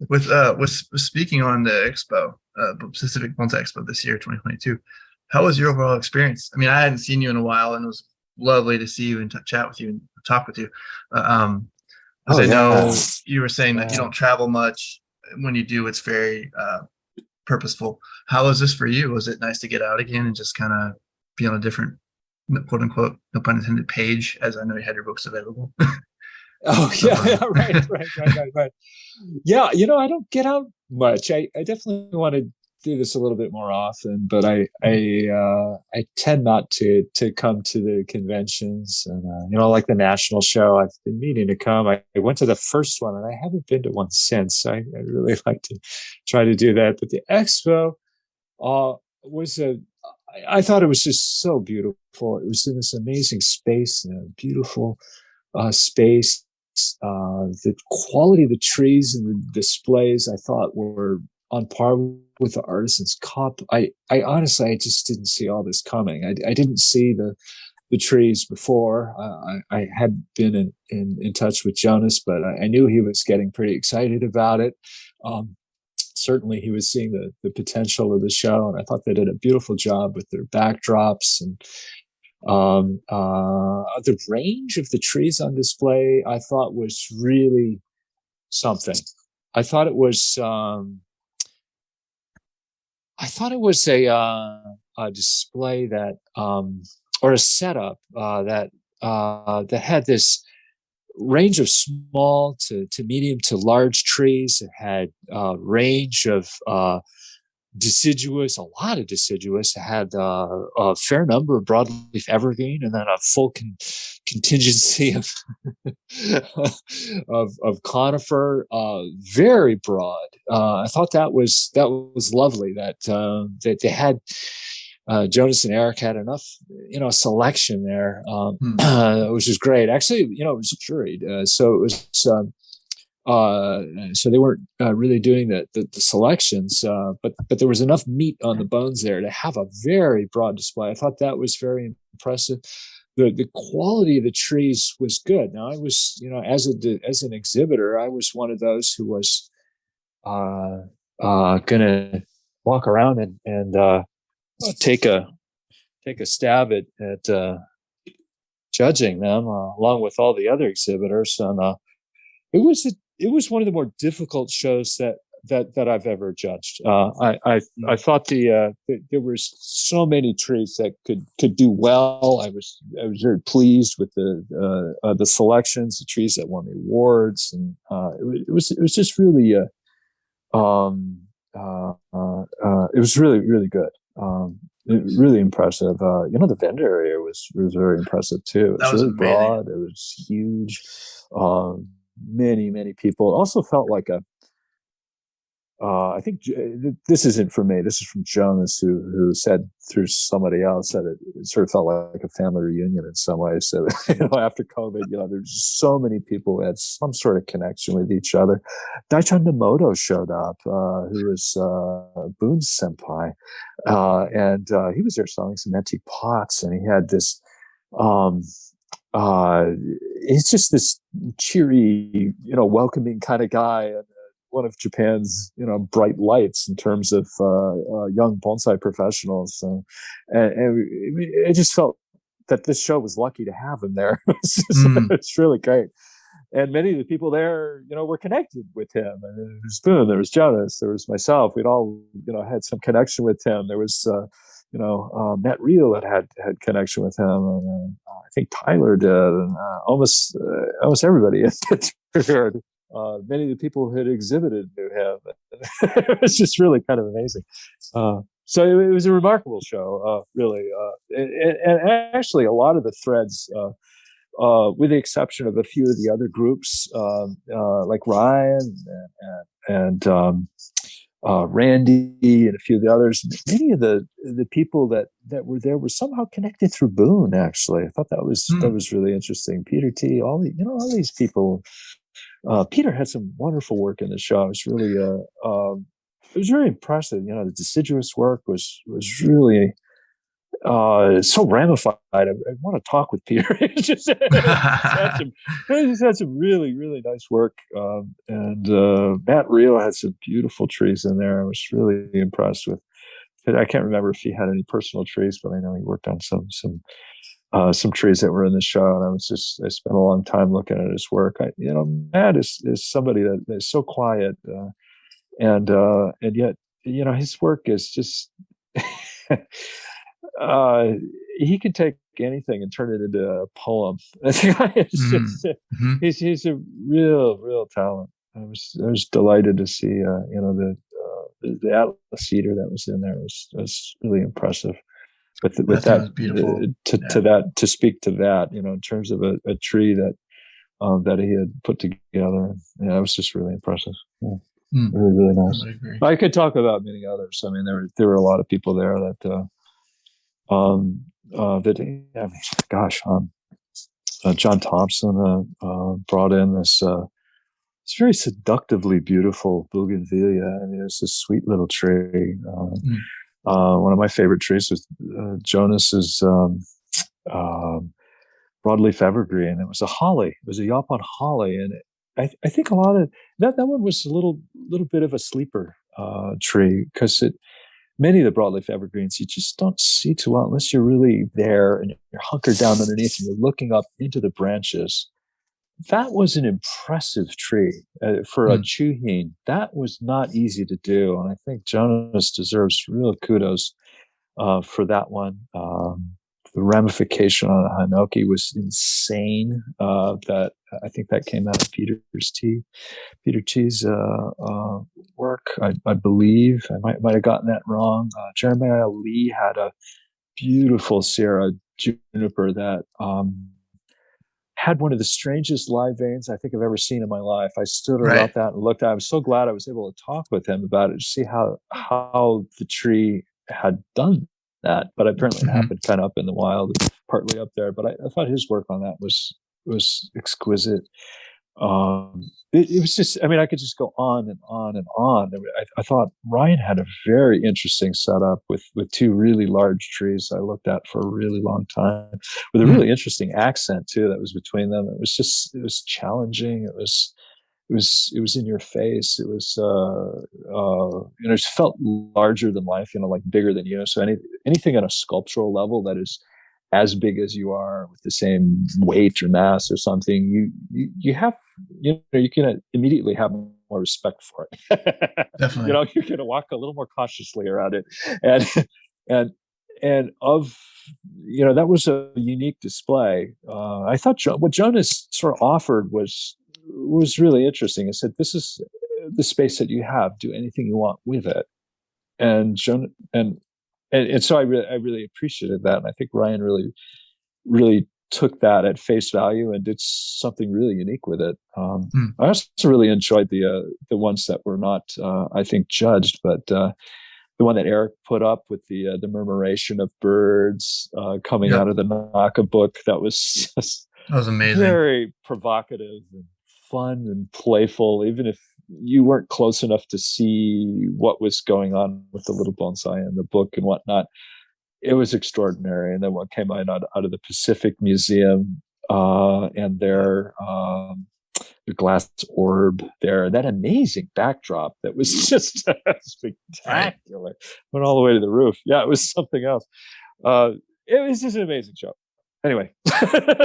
With speaking on the expo, Pacific Bonsai Expo this year, 2022, how was your overall experience? I mean, I hadn't seen you in a while, and it was lovely to see you and chat with you and talk with you. I know you were saying that you don't travel much. When you do, it's very purposeful. How was this for you? Was it nice to get out again and just kind of be on a different, quote unquote, no pun intended, page, as I know you had your books available? Oh, yeah, right. Yeah, I don't get out much. I definitely want to do this a little bit more often, but I tend not to come to the conventions, and like the national show. I've been meaning to come. I went to the first one, and I haven't been to one since. I really like to try to do that. But the expo was I thought it was just so beautiful. It was in this amazing space, a beautiful space. The quality of the trees and the displays I thought were on par with the Artisan's Cup. I honestly, I just didn't see all this coming. I didn't see the trees before. I had been in touch with Jonas, but I knew he was getting pretty excited about it. Certainly he was seeing the potential of the show, and I thought they did a beautiful job with their backdrops and the range of the trees on display. I thought was really something. I thought it was a display that or a setup that had this range of small to medium to large trees. It had range of deciduous, a lot of deciduous. It had a fair number of broadleaf evergreen, and then a full contingency of of conifer. Very broad. I thought that was lovely. That they had. Jonas and Eric had enough, selection there, which is great. Actually, it was juried, so it was. So they weren't really doing the selections, but there was enough meat on the bones there to have a very broad display. I thought that was very impressive. The quality of the trees was good. Now I was, as an exhibitor, I was one of those who was gonna walk around and take a stab at judging them along with all the other exhibitors, and it was one of the more difficult shows that I've ever judged. I thought there were so many trees that could do well. I was very pleased with the selections, the trees that won the awards, and it was just really it was really, really good. Really impressive. The vendor area was very impressive too. It was really amazing. Broad. It was huge. Many people. It also felt like I think this isn't from me. This is from Jonas, who said through somebody else that it sort of felt like a family reunion in some ways. So after COVID, there's just so many people who had some sort of connection with each other. Daichan Nemoto showed up, who was Boone's senpai, and he was there selling some antique pots, and he had this. He's just this cheery, welcoming kind of guy, and one of Japan's, bright lights in terms of young bonsai professionals. And it just felt that this show was lucky to have him there. It's really great. And many of the people there, were connected with him. And there was Boone, there was Jonas, there was myself. We'd all, had some connection with him. There was, Matt Reel had connection with him, and I think Tyler did, and almost everybody heard. Many of the people who had exhibited knew him. It was just really kind of amazing. So it was a remarkable show, really. And actually, a lot of the threads, with the exception of a few of the other groups, like Ryan and Randy and a few of the others, many of the people that were there were somehow connected through Boone. Actually, I thought that was really interesting. Peter T, all these people. Peter had some wonderful work in the show. It was really, it was very impressive. The deciduous work was really so ramified. I want to talk with Peter. He just had some really, really nice work. And Matt Reel had some beautiful trees in there. I was really impressed with. I can't remember if he had any personal trees, but I know he worked on some trees that were in the show, and I spent a long time looking at his work. Matt is somebody that is so quiet, and yet his work is just he can take anything and turn it into a poem. He's a real talent. I was delighted to see the Atlas cedar that was in there was really impressive. With That was beautiful. To speak to that, in terms of a tree that he had put together, it was just really impressive. Yeah. Really, really nice. I could talk about many others. I mean, there were a lot of people there that John Thompson brought in this very seductively beautiful bougainvillea. I mean, it's a sweet little tree. One of my favorite trees was Jonas's broadleaf evergreen. It was a holly. It was a Japan holly, and I think a lot of that one was a little bit of a sleeper tree, because many of the broadleaf evergreens you just don't see too well unless you're really there and you're hunkered down underneath and you're looking up into the branches. That was an impressive tree for a chuhin. That was not easy to do, and I think Jonas deserves real kudos for that one. The ramification on a hinoki was insane. That I think that came out of Peter T's work. I believe I might have gotten that wrong. Jeremiah Lee had a beautiful Sierra juniper that had one of the strangest live veins I think I've ever seen in my life. I stood around that and looked at it. I was so glad I was able to talk with him about it to see how the tree had done that. But apparently it happened kind of up in the wild, partly up there. But I thought his work on that was exquisite. It was just, I mean, I could just go on and on and on. I thought Ryan had a very interesting setup with two really large trees I looked at for a really long time, with a really interesting accent too that was between them. It was challenging. It was in your face. It was it just felt larger than life, like bigger than you. So anything on a sculptural level that is as big as you are with the same weight or mass or something, you have, you can immediately have more respect for it. Definitely. You're going to walk a little more cautiously around it. And that was a unique display. I thought what Jonas sort of offered was really interesting. He said, this is the space that you have, do anything you want with it. And so I really appreciated that, and I think Ryan really took that at face value and did something really unique with it. I also really enjoyed the ones that were not, I think, judged, but the one that Eric put up with the murmuration of birds coming out of the Naka book. That was amazing, very provocative and fun and playful, even if you weren't close enough to see what was going on with the little bonsai in the book and whatnot. It was extraordinary. And then what came out of the Pacific Museum and their glass orb there, that amazing backdrop that was just spectacular. Went all the way to the roof. Yeah, it was something else. It was just an amazing show. Anyway,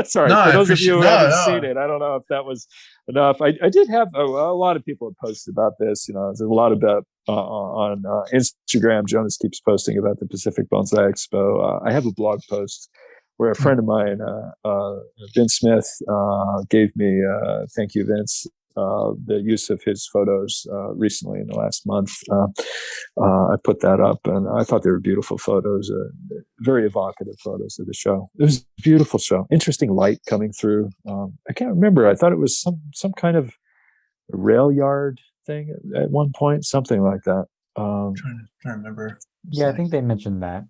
sorry. For those of you who haven't seen it, I don't know if that was enough. I did have a lot of people have posted about this. There's a lot about on Instagram. Jonas keeps posting about the Pacific Bonsai Expo. I have a blog post where a friend of mine, Vince Smith, gave me, thank you, Vince, the use of his photos recently in the last month. I put that up, and I thought they were beautiful photos, very evocative photos of the show. It was a beautiful show. Interesting light coming through. I can't remember. I thought it was some kind of rail yard thing at one point, something like that. Trying to remember. Yeah, I think they mentioned that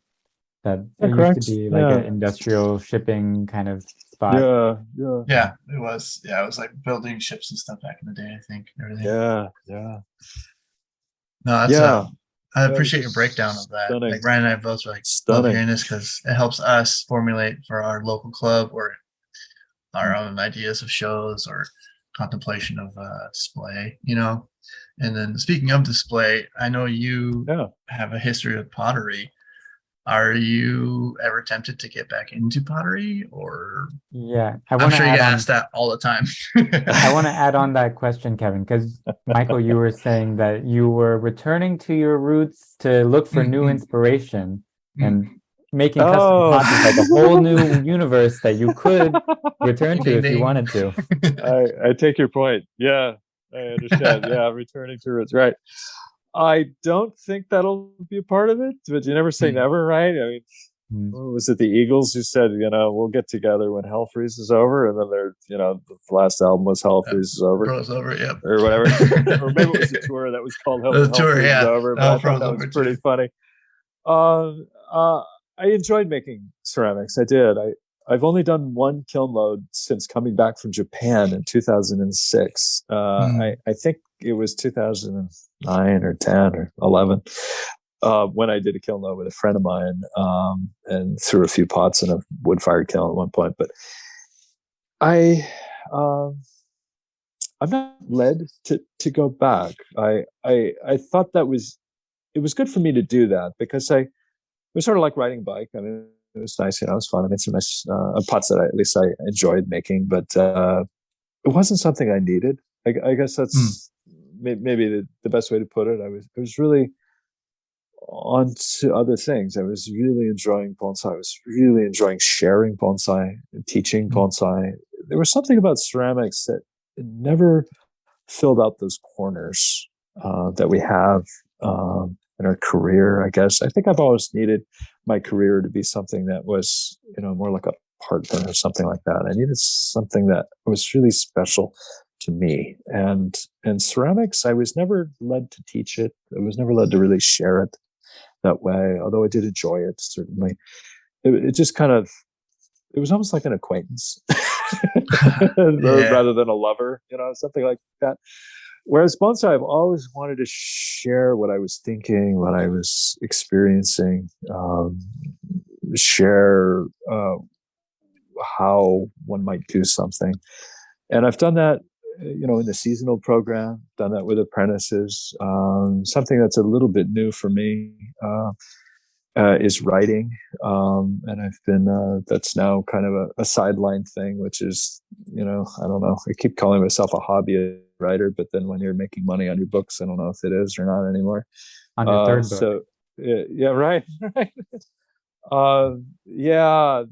there used to be like an industrial shipping kind of spot. Yeah, it was. Yeah, it was like building ships and stuff back in the day, I think. Everything. Yeah. No, that's I appreciate your breakdown of that. Stunning. Like Ryan and I both are love hearing this, because it helps us formulate for our local club or our own ideas of shows or contemplation of display, And then speaking of display, I know you have a history with pottery. Are you ever tempted to get back into pottery, or? Yeah, I'm sure you get asked that all the time. I want to add on that question, Kevin, because Michael, you were saying that you were returning to your roots to look for new inspiration and making custom pots is like a whole new universe that you could return to if you wanted to. I take your point. Yeah, I understand. Yeah, returning to roots, right? I don't think that'll be a part of it, but you never say never, right? I mean, was it the Eagles who said, we'll get together when hell freezes over, and then the last album was Hell Freezes Over, yep, or whatever, or maybe it was a tour that was called Hell Freezes Over, but I thought that was pretty funny. I enjoyed making ceramics. I did. I've only done one kiln load since coming back from Japan in 2006. I think it was 2009 or 10 or 11 when I did a kiln load with a friend of mine and threw a few pots in a wood-fired kiln at one point. But I'm not led to go back. I thought it was good for me to do that because it was sort of like riding a bike. I mean, it was nice, it was fun. I made some nice pots that at least I enjoyed making, but it wasn't something I needed. I guess that's maybe the best way to put it. I was really on to other things. I was really enjoying bonsai. I was really enjoying sharing bonsai and teaching bonsai. There was something about ceramics that never filled out those corners that we have in our career, I guess. I think I've always needed my career to be something that was, more like a partner or something like that. I needed something that was really special to me. And ceramics, I was never led to teach it. I was never led to really share it that way, although I did enjoy it, certainly. It just kind of, it was almost like an acquaintance rather than a lover, something like that. Whereas bonsai, I've always wanted to share what I was thinking, what I was experiencing, share how one might do something. And I've done that, in the seasonal program, done that with apprentices. Something that's a little bit new for me is writing. And I've been, that's now kind of a sideline thing, which is, I don't know. I keep calling myself a hobby writer, but then when you're making money on your books, I don't know if it is or not anymore. On your third book. So, yeah, right. Yeah.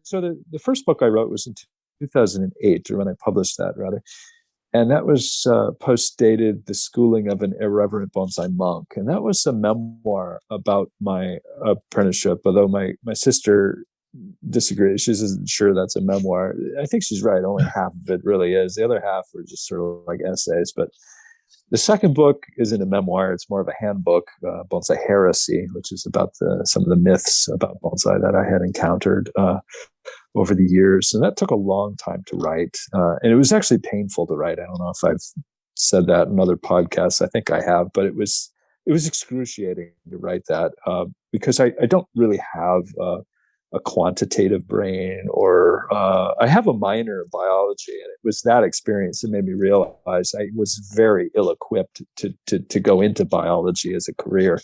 So the first book I wrote was in 2008, or when I published that, rather. And that was post-dated The Schooling of an Irreverent Bonsai Monk. And that was a memoir about my apprenticeship, although my sister disagrees. She isn't sure that's a memoir. I think she's right. Only half of it really is. The other half are just sort of like essays. But the second book isn't a memoir. It's more of a handbook, Bonsai Heresy, which is about some of the myths about bonsai that I had encountered over the years. And that took a long time to write. And it was actually painful to write. I don't know if I've said that in other podcasts. I think I have, but it was excruciating to write that because I don't really have a quantitative brain, or I have a minor in biology, and it was that experience that made me realize I was very ill-equipped to go into biology as a career.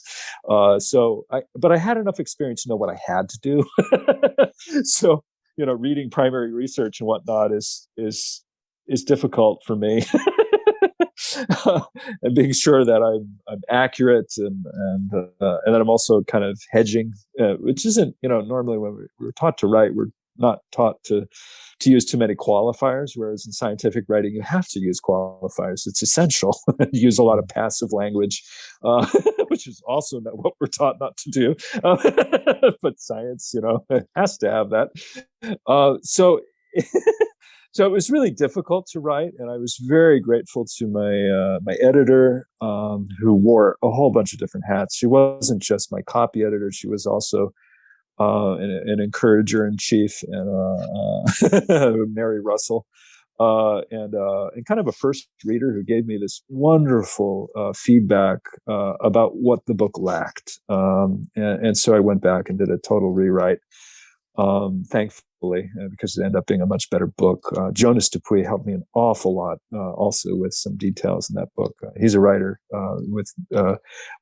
But I had enough experience to know what I had to do. So, reading primary research and whatnot is difficult for me. And being sure that I'm accurate and that I'm also kind of hedging, which isn't, normally when we're taught to write, we're not taught to use too many qualifiers, whereas in scientific writing, you have to use qualifiers. It's essential. Use a lot of passive language, which is also not what we're taught not to do. But science, has to have that. So it was really difficult to write, and I was very grateful to my editor, who wore a whole bunch of different hats. She wasn't just my copy editor; she was also an encourager in chief, and Mary Russell, and kind of a first reader who gave me this wonderful feedback about what the book lacked. And so I went back and did a total rewrite. Thankfully, because it ended up being a much better book. Jonas Dupuy helped me an awful lot, also with some details in that book. He's a writer with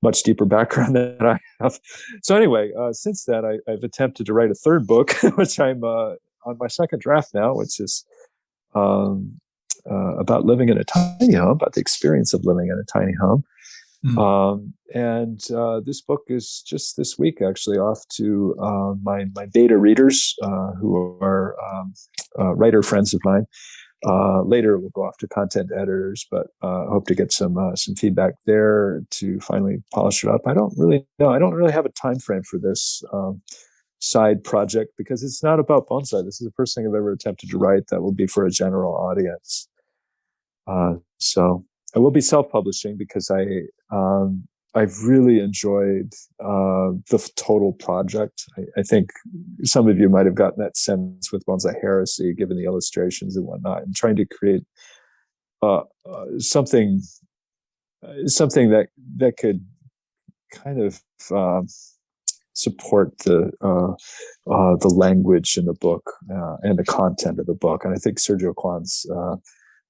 much deeper background than I have. So anyway, since then, I've attempted to write a third book, which I'm on my second draft now, which is about living in a tiny home, about the experience of living in a tiny home. And this book is just this week actually off to my beta readers, who are writer friends of mine. Later, we'll go off to content editors, but hope to get some feedback there to finally polish it up. I don't really know. I don't really have a time frame for this side project because it's not about bonsai. This is the first thing I've ever attempted to write that will be for a general audience. So I will be self-publishing because I've really enjoyed the total project. I think some of you might have gotten that sense with Bonsai Heresy, given the illustrations and whatnot, and trying to create something that could kind of support the language in the book and the content of the book. And I think Sergio Kwan's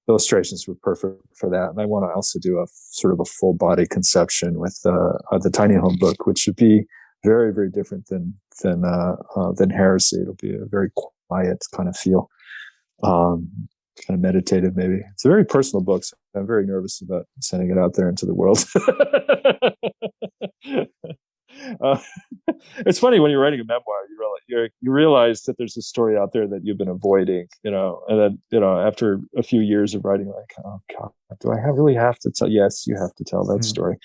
illustrations were perfect for that. And I want to also do a sort of a full body conception with the tiny home book, which should be very, very different than Heresy. It'll be a very quiet kind of feel, kind of meditative maybe. It's a very personal book, so I'm very nervous about sending it out there into the world. It's funny when you're writing a memoir, you realize that there's a story out there that you've been avoiding, and then, after a few years of writing, like, oh God, do I really have to tell? Yes, you have to tell that story.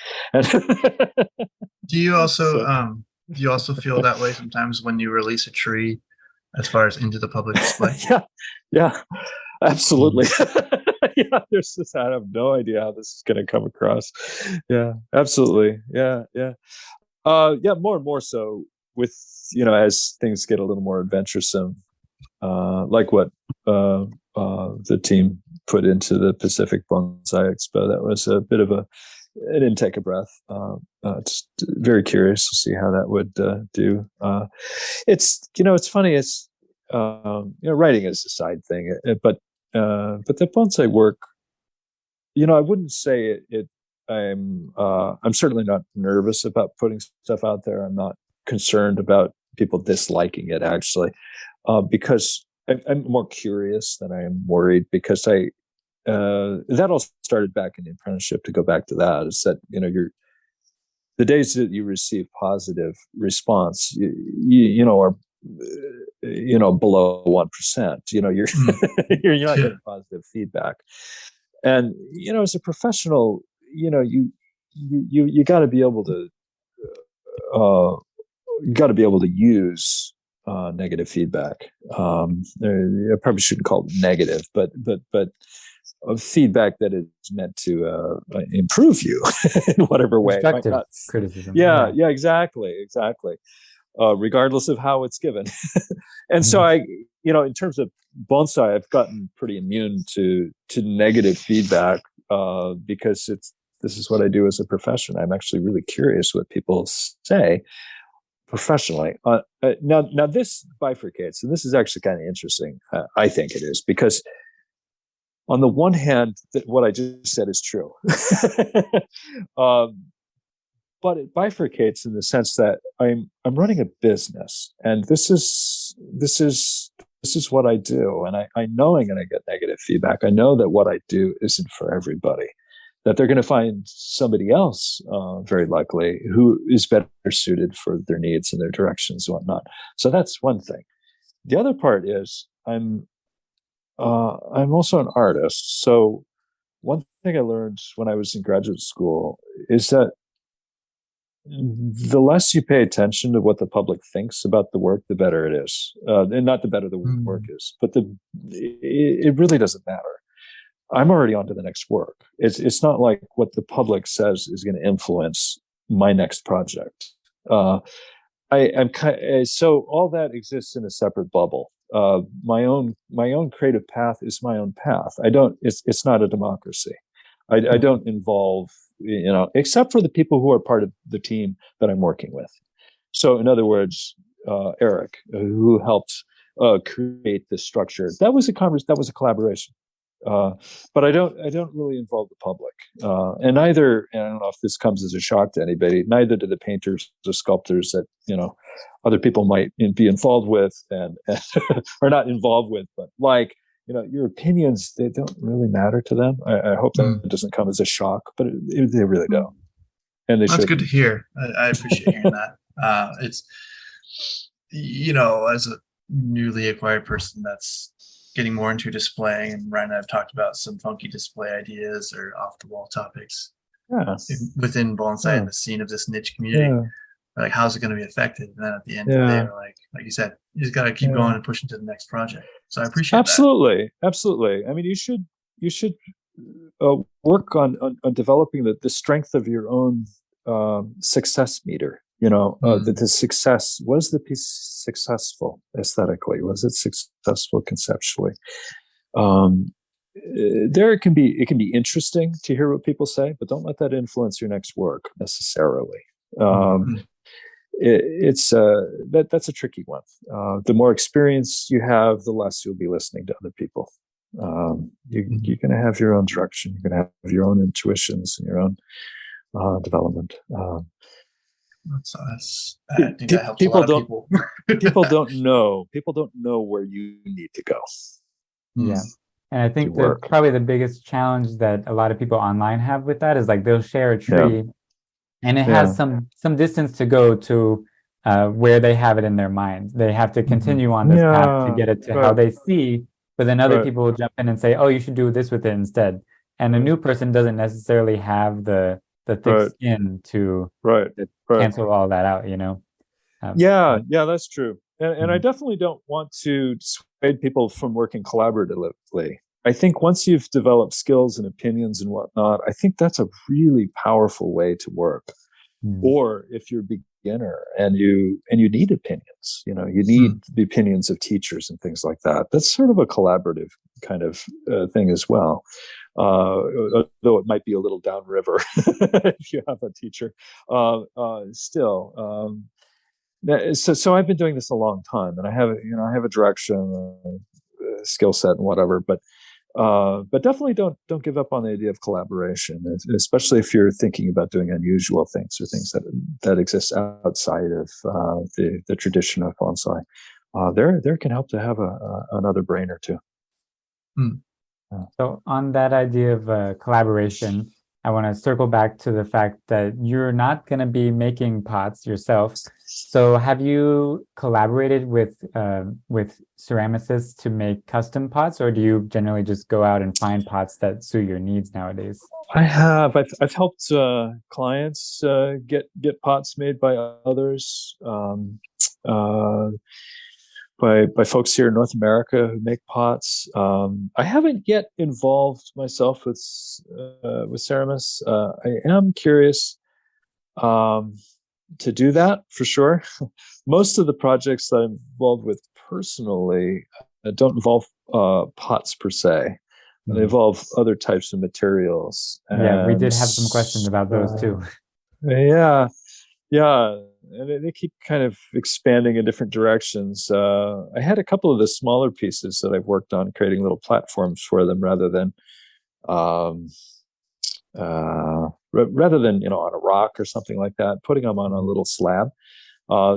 Do you also feel that way sometimes when you release a tree, as far as into the public display? Yeah, absolutely. Yeah, I have no idea how this is going to come across. Yeah, absolutely. Yeah. More and more so with, as things get a little more adventuresome, like what the team put into the Pacific Bonsai Expo. That was a bit of it didn't take a breath. Just very curious to see how that would do. It's funny. It's writing is a side thing, but the bonsai work, I wouldn't say it. I'm certainly not nervous about putting stuff out there. I'm not concerned about people disliking it, actually, because I'm more curious than I am worried, because that all started back in the apprenticeship. To go back to that, is that the days that you receive positive response, are below 1%. You're you're not getting positive feedback, and as a professional, you got to be able to use negative feedback. I probably shouldn't call it negative, but feedback that is meant to improve you in whatever way. Constructive criticism. Yeah, exactly. Regardless of how it's given. And so in terms of bonsai, I've gotten pretty immune to negative feedback because this is what I do as a profession. I'm actually really curious what people say professionally. Now this bifurcates, and this is actually kind of interesting. I think it is, because on the one hand, what I just said is true, but it bifurcates in the sense that I'm running a business, and this is what I do, and I know I'm going to get negative feedback. I know that what I do isn't for everybody, that they're going to find somebody else, very likely, who is better suited for their needs and their directions and whatnot. So that's one thing. The other part is I'm also an artist. So one thing I learned when I was in graduate school is that the less you pay attention to what the public thinks about the work, the better it is. And not the better the work is, but it really doesn't matter. I'm already on to the next work. It's not like what the public says is going to influence my next project. So all that exists in a separate bubble. My own creative path is my own path. It's not a democracy. I don't involve, except for the people who are part of the team that I'm working with. So in other words, Eric, who helped create this structure, that was a collaboration. But I don't really involve the public, and I don't know if this comes as a shock to anybody. Neither do the painters, the sculptors that other people might be involved with and or not involved with, but your opinions, they don't really matter to them. I hope that it doesn't come as a shock, but they really don't. And that's good to hear. I appreciate hearing that. It's as a newly acquired person, that's getting more into displaying, and Ryan and I've talked about some funky display ideas or off the wall topics within bonsai and the scene of this niche community. Like, how's it going to be affected? And then at the end of the day, we're like you said, you just got to keep going and pushing to the next project. So I appreciate that. Absolutely. I mean, you should work on developing the strength of your own success meter. The success, was the piece successful aesthetically? Was it successful conceptually? It can be interesting to hear what people say, but don't let that influence your next work necessarily. That's a tricky one. The more experience you have, the less you'll be listening to other people. You're going to have your own direction. You're going to have your own intuitions and your own development. People don't know where you need to go. Yeah. And I think probably the biggest challenge that a lot of people online have with that is like they'll share a tree and it has some distance to go to where they have it in their mind. They have to continue on this path to get it to how they see, but then other people will jump in and say, oh, you should do this with it instead. And a new person doesn't necessarily have the thick skin to cancel all that out, that's true. And I definitely don't want to dissuade people from working collaboratively. I think once you've developed skills and opinions and whatnot, I think that's a really powerful way to work. Or if you're a beginner and you need opinions, you need the opinions of teachers and things like that. That's sort of a collaborative kind of thing as well. Though it might be a little downriver if you have a teacher, still. So I've been doing this a long time, and I have a direction, skill set, and whatever. But definitely don't give up on the idea of collaboration, especially if you're thinking about doing unusual things or things that exist outside of the tradition of bonsai. There can help to have another brain or two. So on that idea of collaboration, I want to circle back to the fact that you're not going to be making pots yourself. So have you collaborated with ceramicists to make custom pots, or do you generally just go out and find pots that suit your needs nowadays? I have. I've helped clients get pots made by others. By folks here in North America who make pots. I haven't yet involved myself with ceramists. I am curious to do that for sure. Most of the projects that I'm involved with personally don't involve pots per se. They involve other types of materials. Yeah, we did have some questions about those too. Yeah, and they keep kind of expanding in different directions. I had a couple of the smaller pieces that I've worked on, creating little platforms for them rather than on a rock or something like that, putting them on a little slab.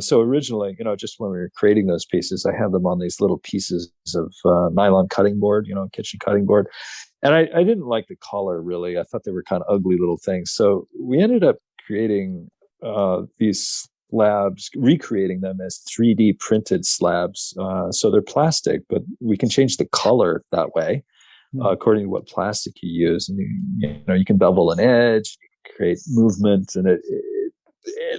So originally, just when we were creating those pieces, I had them on these little pieces of nylon cutting board, kitchen cutting board. And I didn't like the color really. I thought they were kind of ugly little things. So we ended up creating these slabs, recreating them as 3D printed slabs. So they're plastic, but we can change the color that way according to what plastic you use. And you can bevel an edge, you can create movement, and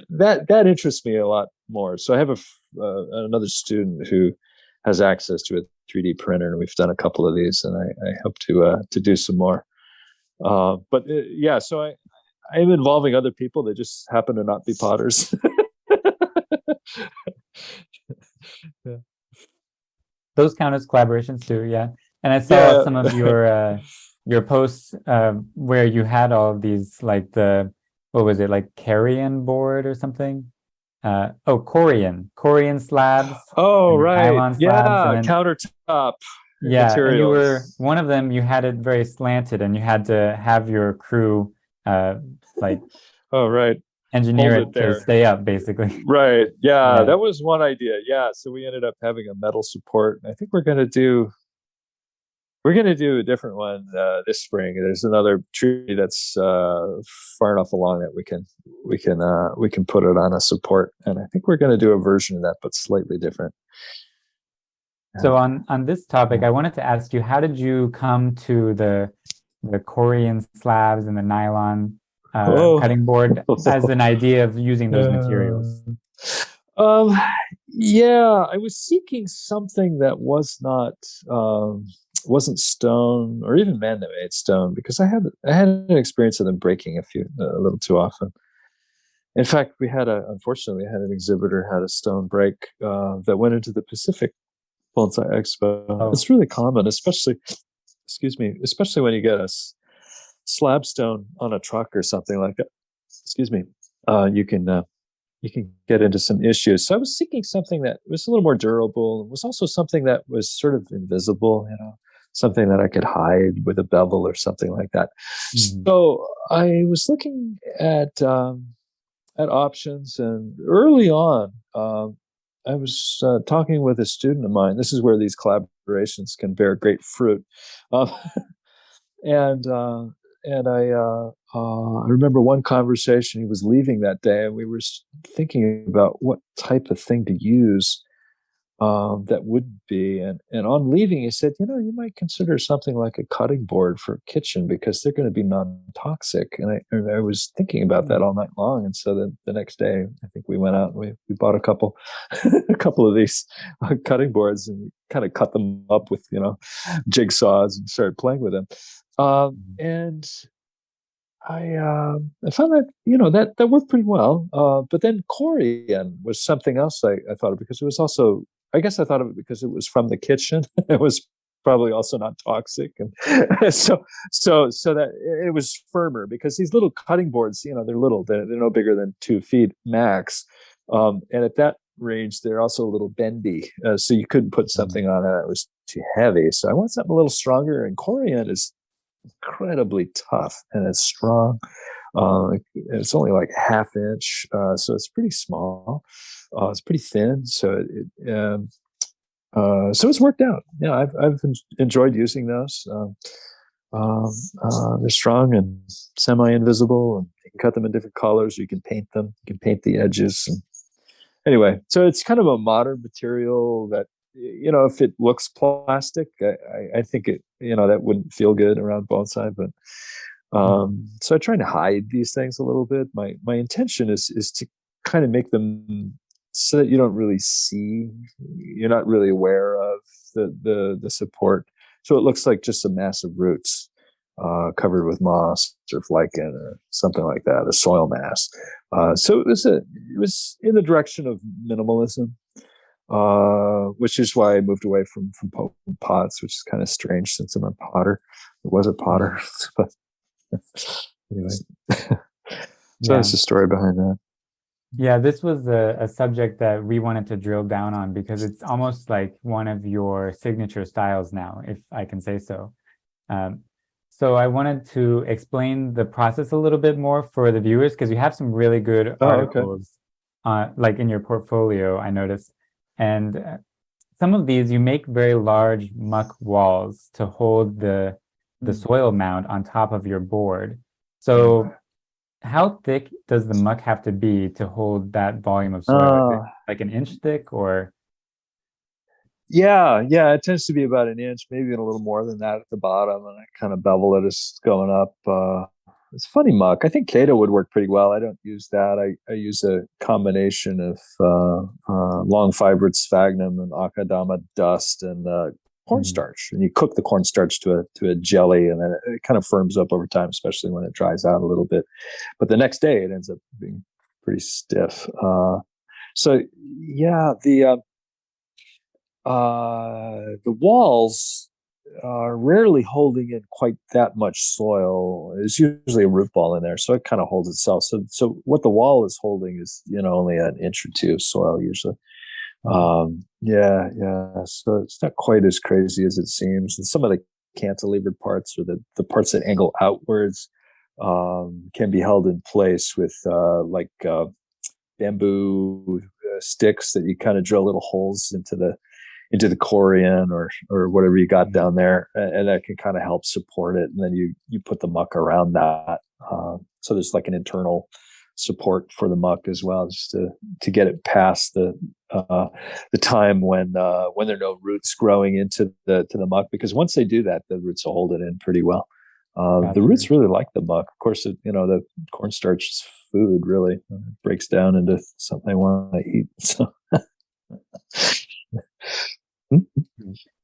that interests me a lot more. So I have another student who has access to a 3D printer, and we've done a couple of these, and I hope to do some more. So I am involving other people. They just happen to not be potters. Those count as collaborations too, yeah. And I saw some of your posts where you had all of these, like what was it, like carrion board or something? Corian slabs. Oh, right. Nylon slabs, and then, countertop. Yeah, materials. And one of them, you had it very slanted, and you had to have your crew engineer it to stay up, basically. Right. Yeah, that was one idea. Yeah, so we ended up having a metal support. I think we're gonna do a different one this spring. There's another tree that's far enough along that we can put it on a support, and I think we're gonna do a version of that, but slightly different. So on this topic, I wanted to ask you, how did you come to the Korean slabs and the nylon cutting board as an idea of using those materials? Um, yeah, I was seeking something that wasn't stone or even man-made stone, because I had an experience of them breaking a little too often. In fact, unfortunately, we had an exhibitor had a stone break that went into the Pacific Bonsai Expo. Oh. It's really common, especially when you get a slab stone on a truck or something like that. You can get into some issues. So I was seeking something that was a little more durable, and was also something that was sort of invisible, something that I could hide with a bevel or something like that. Mm-hmm. So I was looking at options, and early on, I was talking with a student of mine. This is where these collaborations can bear great fruit, and I remember one conversation. He was leaving that day, and we were thinking about what type of thing to use that would be. And on leaving, he said, you might consider something like a cutting board for a kitchen, because they're going to be non-toxic. And I was thinking about that all night long. And so the next day, I think we went out and we bought a couple of these cutting boards, and we kind of cut them up with jigsaws and started playing with them. And I found that that worked pretty well. But then Korean was something else I thought of, because it was also, I guess I thought of it because it was from the kitchen. It was probably also not toxic, and so that it was firmer, because these little cutting boards, they're little, they're no bigger than 2 feet max, and at that range they're also a little bendy, so you couldn't put something on it that was too heavy. So I want something a little stronger, and Korean is incredibly tough and it's strong. It's only like 1/2 inch, so it's pretty small. It's pretty thin, so it's worked out. Yeah, I've enjoyed using those. They're strong and semi-invisible, and you can cut them in different colors. You can paint them. You can paint the edges. And anyway, so it's kind of a modern material that, if it looks plastic, I think it, that wouldn't feel good around bonsai. But so I try to hide these things a little bit. My intention is to kind of make them so that you don't really see, you're not really aware of the support. So it looks like just a mass of roots covered with moss or lichen or something like that, a soil mass. So it was in the direction of minimalism, which is why I moved away from pots, which is kind of strange since I'm a potter. I was a potter, but anyway. So that's the story behind that. Yeah, this was a subject that we wanted to drill down on, because it's almost like one of your signature styles now, if I can say so. So I wanted to explain the process a little bit more for the viewers, because you have some really good articles, like in your portfolio, I noticed. And some of these, you make very large muck walls to hold the soil mound on top of your board. So how thick does the muck have to be to hold that volume of soil? Is it like an inch thick, or? Yeah, it tends to be about an inch, maybe a little more than that at the bottom, and I kind of bevel it as it's going up. It's funny muck. I think Kato would work pretty well. I don't use that. I use a combination of long fibered sphagnum and akadama dust and cornstarch, and you cook the cornstarch to a jelly, and then it kind of firms up over time, especially when it dries out a little bit. But the next day, it ends up being pretty stiff. So yeah, the walls are rarely holding in quite that much soil. There's usually a root ball in there, so it kind of holds itself. So what the wall is holding is only an inch or two of soil usually. Yeah. So it's not quite as crazy as it seems. And some of the cantilevered parts, or the parts that angle outwards, can be held in place with bamboo sticks that you kind of drill little holes into the corian or whatever you got down there, and that can kind of help support it. And then you put the muck around that, so there's like an internal support for the muck as well, just to get it past the time when there are no roots growing into the muck, because once they do that, the roots will hold it in pretty well. The roots really like the muck. Of course, the cornstarch is food, really. It breaks down into something I want to eat. So.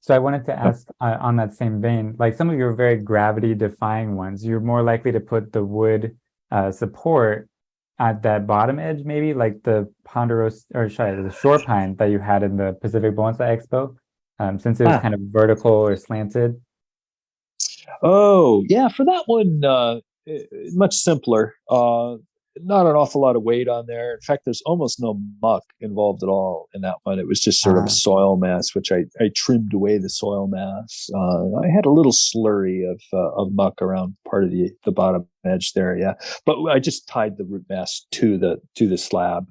So I wanted to ask on that same vein, like some of your very gravity defying ones, you're more likely to put the wood support at that bottom edge, maybe like the the shore pine that you had in the Pacific Bonsai Expo, since it was kind of vertical or slanted. Oh, yeah, for that one, much simpler. Not an awful lot of weight on there. In fact, there's almost no muck involved at all in that one. It was just sort of a soil mass, which I trimmed away the soil mass. I had a little slurry of muck around part of the bottom edge there, yeah. But I just tied the root mass to the slab.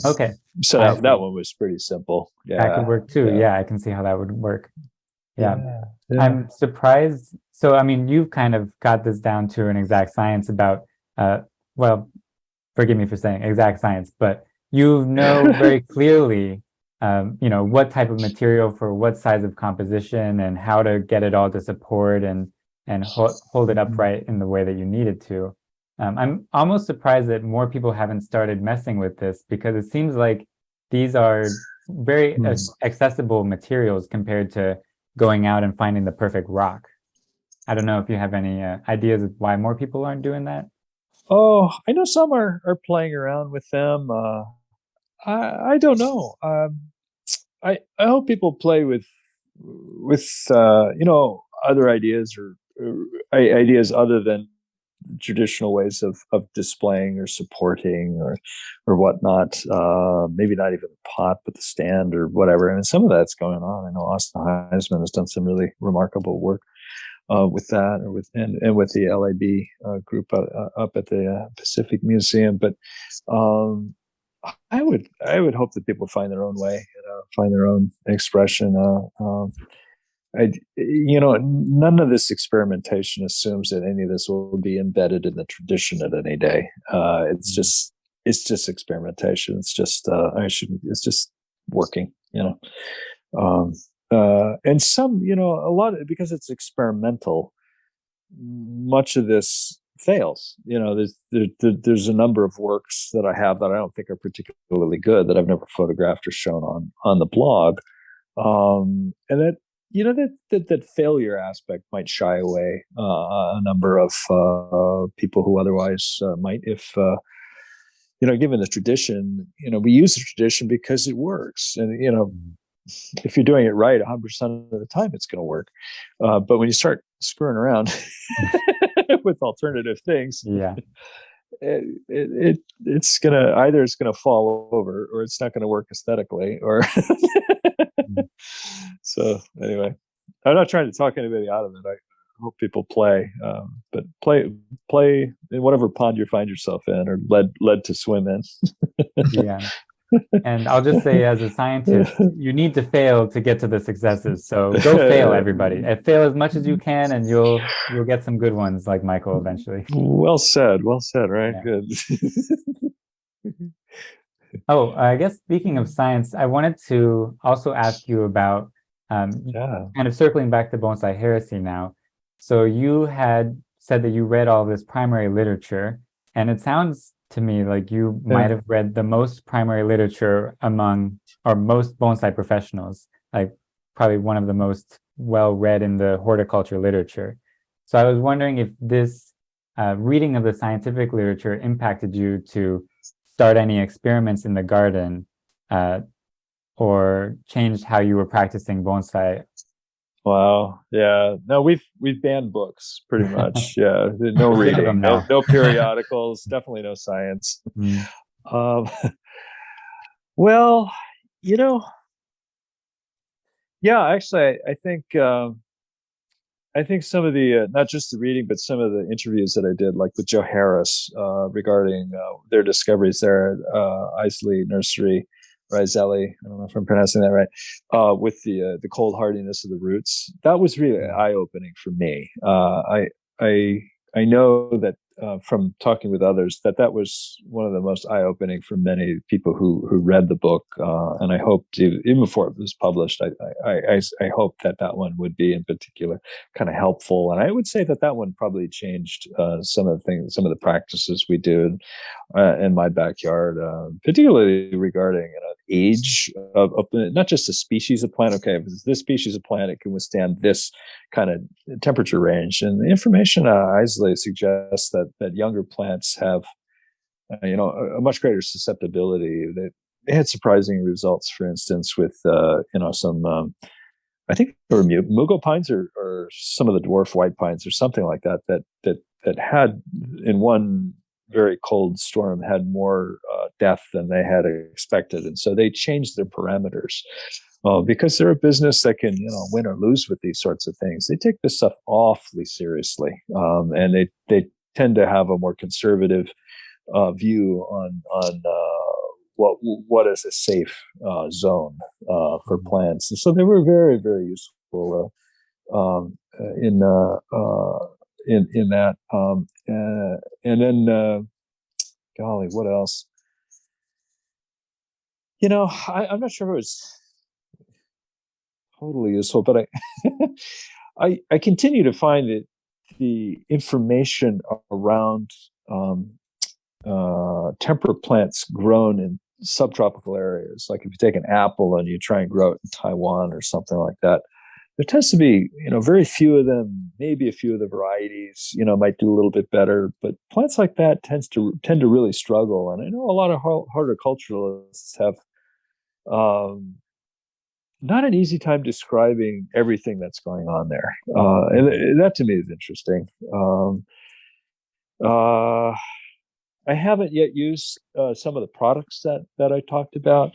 Okay. So that one was pretty simple. Yeah, that could work too. Yeah, I can see how that would work. Yeah. I'm surprised. So, I mean, you've kind of got this down to an exact science about, well, forgive me for saying exact science, but you know very clearly, what type of material for what size of composition and how to get it all to support and hold it upright in the way that you need it to. I'm almost surprised that more people haven't started messing with this, because it seems like these are very accessible materials compared to going out and finding the perfect rock. I don't know if you have any ideas of why more people aren't doing that. Oh, I know some are playing around with them. I don't know. I hope people play with other ideas or ideas other than traditional ways of displaying or supporting or whatnot. Maybe not even the pot, but the stand or whatever. And some of that's going on. I know Austin Heisman has done some really remarkable work with that, or with the LAB group up at the Pacific Museum. But I would hope that people find their own way, find their own expression. None of this experimentation assumes that any of this will be embedded in the tradition at any day. It's just experimentation. It's just it's just working. And some, a lot of, because it's experimental, much of this fails. There's a number of works that I have that I don't think are particularly good, that I've never photographed or shown on the blog, and that that failure aspect might shy away a number of people who otherwise might, if given the tradition. We use the tradition because it works, and if you're doing it right 100% of the time, it's going to work. But when you start screwing around with alternative things, it's gonna fall over, or it's not going to work aesthetically, or So anyway, I'm not trying to talk anybody out of it. I hope people play, but play in whatever pond you find yourself in, or led to swim in. Yeah. And I'll just say, as a scientist, you need to fail to get to the successes. So go fail, everybody. And fail as much as you can, and you'll get some good ones like Michael eventually. Well said. Right? Yeah. Good. Oh, I guess speaking of science, I wanted to also ask you about kind of circling back to bonsai heresy now. So you had said that you read all this primary literature, and it sounds to me like you might have read the most primary literature among, or most bonsai professionals, like probably one of the most well-read in the horticulture literature. So I was wondering if this reading of the scientific literature impacted you to start any experiments in the garden, or changed how you were practicing bonsai. Wow. Yeah. No, we've banned books pretty much. Yeah. No reading, no periodicals, definitely no science. Well, actually, I think some of the, not just the reading, but some of the interviews that I did, like with Joe Harris, regarding their discoveries there at Isley Nursery, Rizelli, I don't know if I'm pronouncing that right, with the cold hardiness of the roots. That was really eye-opening for me. I I know that from talking with others that was one of the most eye-opening for many people who read the book, and I hope to, even before it was published, I hope that one would be in particular kind of helpful. And I would say that one probably changed some of the practices we do in my backyard, particularly regarding age of not just the species of plant. Okay, if it's this species of plant, it can withstand this kind of temperature range. And the information isolated suggests that younger plants have, a much greater susceptibility. They had surprising results, for instance, with some. I think there were mugo pines or some of the dwarf white pines or something like that had in one very cold storm had more death than they had expected, and so they changed their parameters. Because they're a business that can, win or lose with these sorts of things. They take this stuff awfully seriously, and they tend to have a more conservative view on what is a safe zone for plants. And so they were very, very useful in that. And then, golly, what else? I'm not sure if it was totally useful, but I continue to find that the information around temperate plants grown in subtropical areas, like if you take an apple and you try and grow it in Taiwan or something like that, there tends to be very few of them. Maybe a few of the varieties might do a little bit better, but plants like that tend to really struggle. And I know a lot of horticulturalists have not an easy time describing everything that's going on there. And that to me is interesting. I haven't yet used some of the products that I talked about.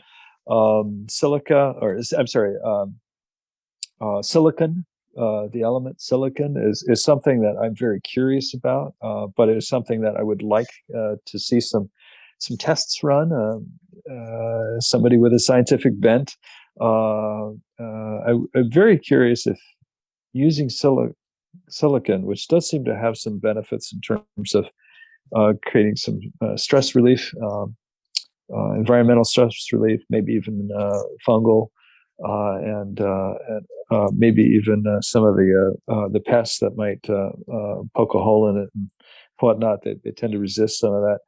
Silicon, the element silicon is something that I'm very curious about, but it is something that I would like to see some tests run. Somebody with a scientific bent. I'm very curious if using silicon, which does seem to have some benefits in terms of creating some stress relief, environmental stress relief, maybe even fungal, and maybe even some of the pests that might poke a hole in it and whatnot. They tend to resist some of that.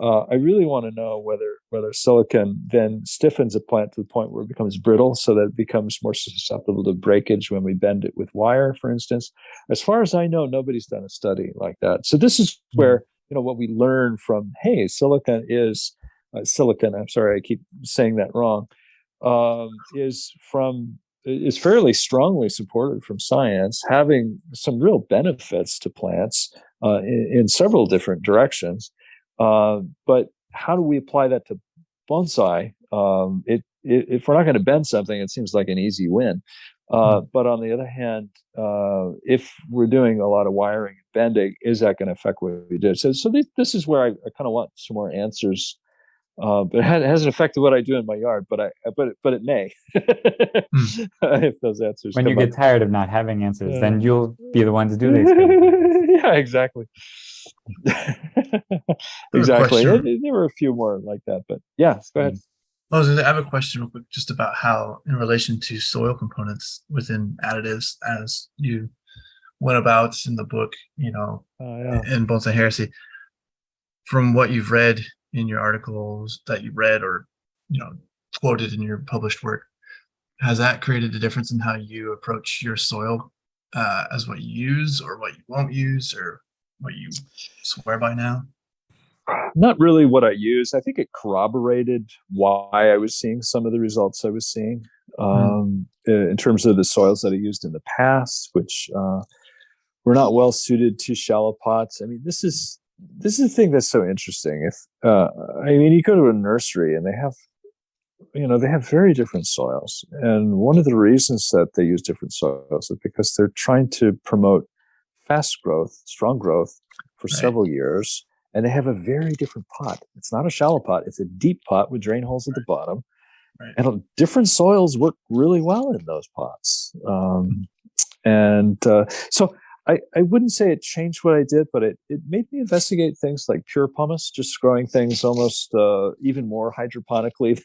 I really want to know whether silicon then stiffens a plant to the point where it becomes brittle, so that it becomes more susceptible to breakage when we bend it with wire, for instance. As far as I know, nobody's done a study like that. So this is where what we learn from, hey, silicon is silicon. I'm sorry, I keep saying that wrong. Is fairly strongly supported from science, having some real benefits to plants in several different directions. But how do we apply that to bonsai? If we're not going to bend something, it seems like an easy win. But on the other hand, if we're doing a lot of wiring and bending, is that going to affect what we do? So this is where I kind of want some more answers. But it hasn't affected what I do in my yard, but it may if those answers. When you get tired of not having answers, then you'll be the one to do these. Yeah, exactly. Exactly. There were a few more like that, but yeah, go ahead. I have a question real quick, just about how, in relation to soil components within additives, as you went about in the book, in Bonsai Heresy, from what you've read in your articles that you read or quoted in your published work, has that created a difference in how you approach your soil, as what you use or what you won't use, or what you swear by now? Not really what I use. I think it corroborated why I was seeing some of the results I was seeing in terms of the soils that I used in the past, which were not well suited to shallow pots. I mean, this is the thing that's so interesting. If you go to a nursery and they have very different soils, and one of the reasons that they use different soils is because they're trying to promote fast growth, strong growth for several years, and they have a very different pot. It's not a shallow pot; it's a deep pot with drain holes at the bottom. Right. And different soils work really well in those pots. So I wouldn't say it changed what I did, but it made me investigate things like pure pumice, just growing things almost even more hydroponically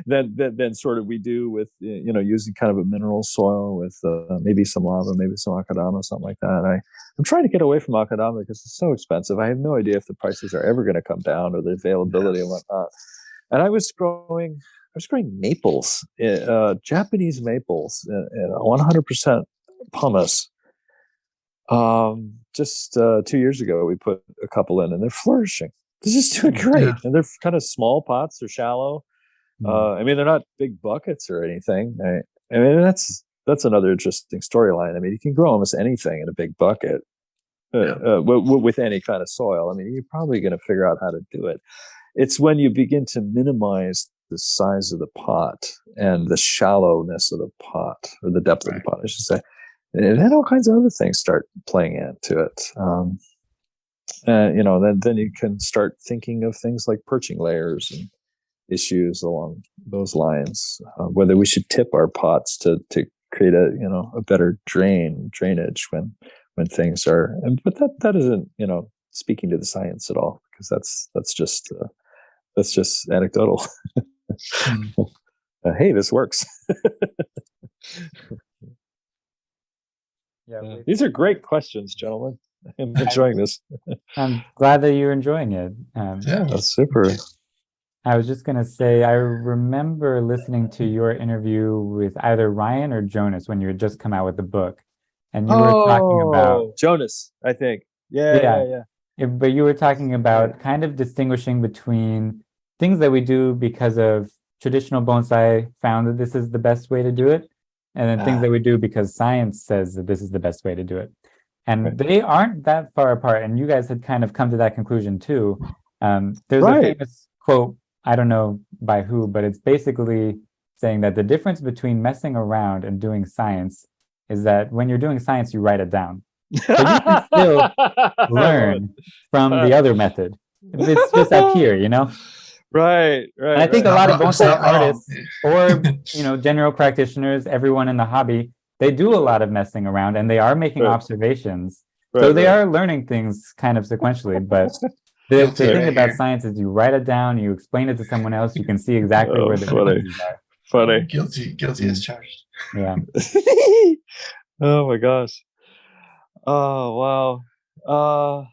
than sort of we do with, using kind of a mineral soil with maybe some lava, maybe some akadama, something like that. I'm trying to get away from akadama because it's so expensive. I have no idea if the prices are ever going to come down or the availability and whatnot. And I was growing maples, Japanese maples, 100% pumice. Just 2 years ago, we put a couple in, and they're flourishing. They're just doing great, and they're kind of small pots. They're shallow. I mean, they're not big buckets or anything. I mean, that's another interesting storyline. I mean, you can grow almost anything in a big bucket with any kind of soil. I mean, you're probably going to figure out how to do it. It's when you begin to minimize the size of the pot and the shallowness of the pot, or the depth of the pot, I should say. And then all kinds of other things start playing into it. Then you can start thinking of things like perching layers and issues along those lines. Whether we should tip our pots to create a better drainage when things are. But that isn't speaking to the science at all, because that's just anecdotal. Hey, this works. Yeah, these are great questions, gentlemen. I'm enjoying this. I'm glad that you're enjoying it. That's super. I was just going to say, I remember listening to your interview with either Ryan or Jonas when you had just come out with the book. And you were talking about Jonas, I think. Yeah. But you were talking about kind of distinguishing between things that we do because of traditional bonsai found that this is the best way to do it, and then things that we do because science says that this is the best way to do it. And they aren't that far apart. And you guys had kind of come to that conclusion too. There's a famous quote, I don't know by who, but it's basically saying that the difference between messing around and doing science is that when you're doing science, you write it down. But you can still learn from the other method. It's just up here, Right. And I think a lot of bonsai artists or general practitioners, everyone in the hobby, they do a lot of messing around and they are making observations. So they are learning things kind of sequentially. But the thing about science is you write it down, you explain it to someone else, you can see exactly where the differences are. Funny. Guilty as charged. Yeah. Oh my gosh. Oh wow.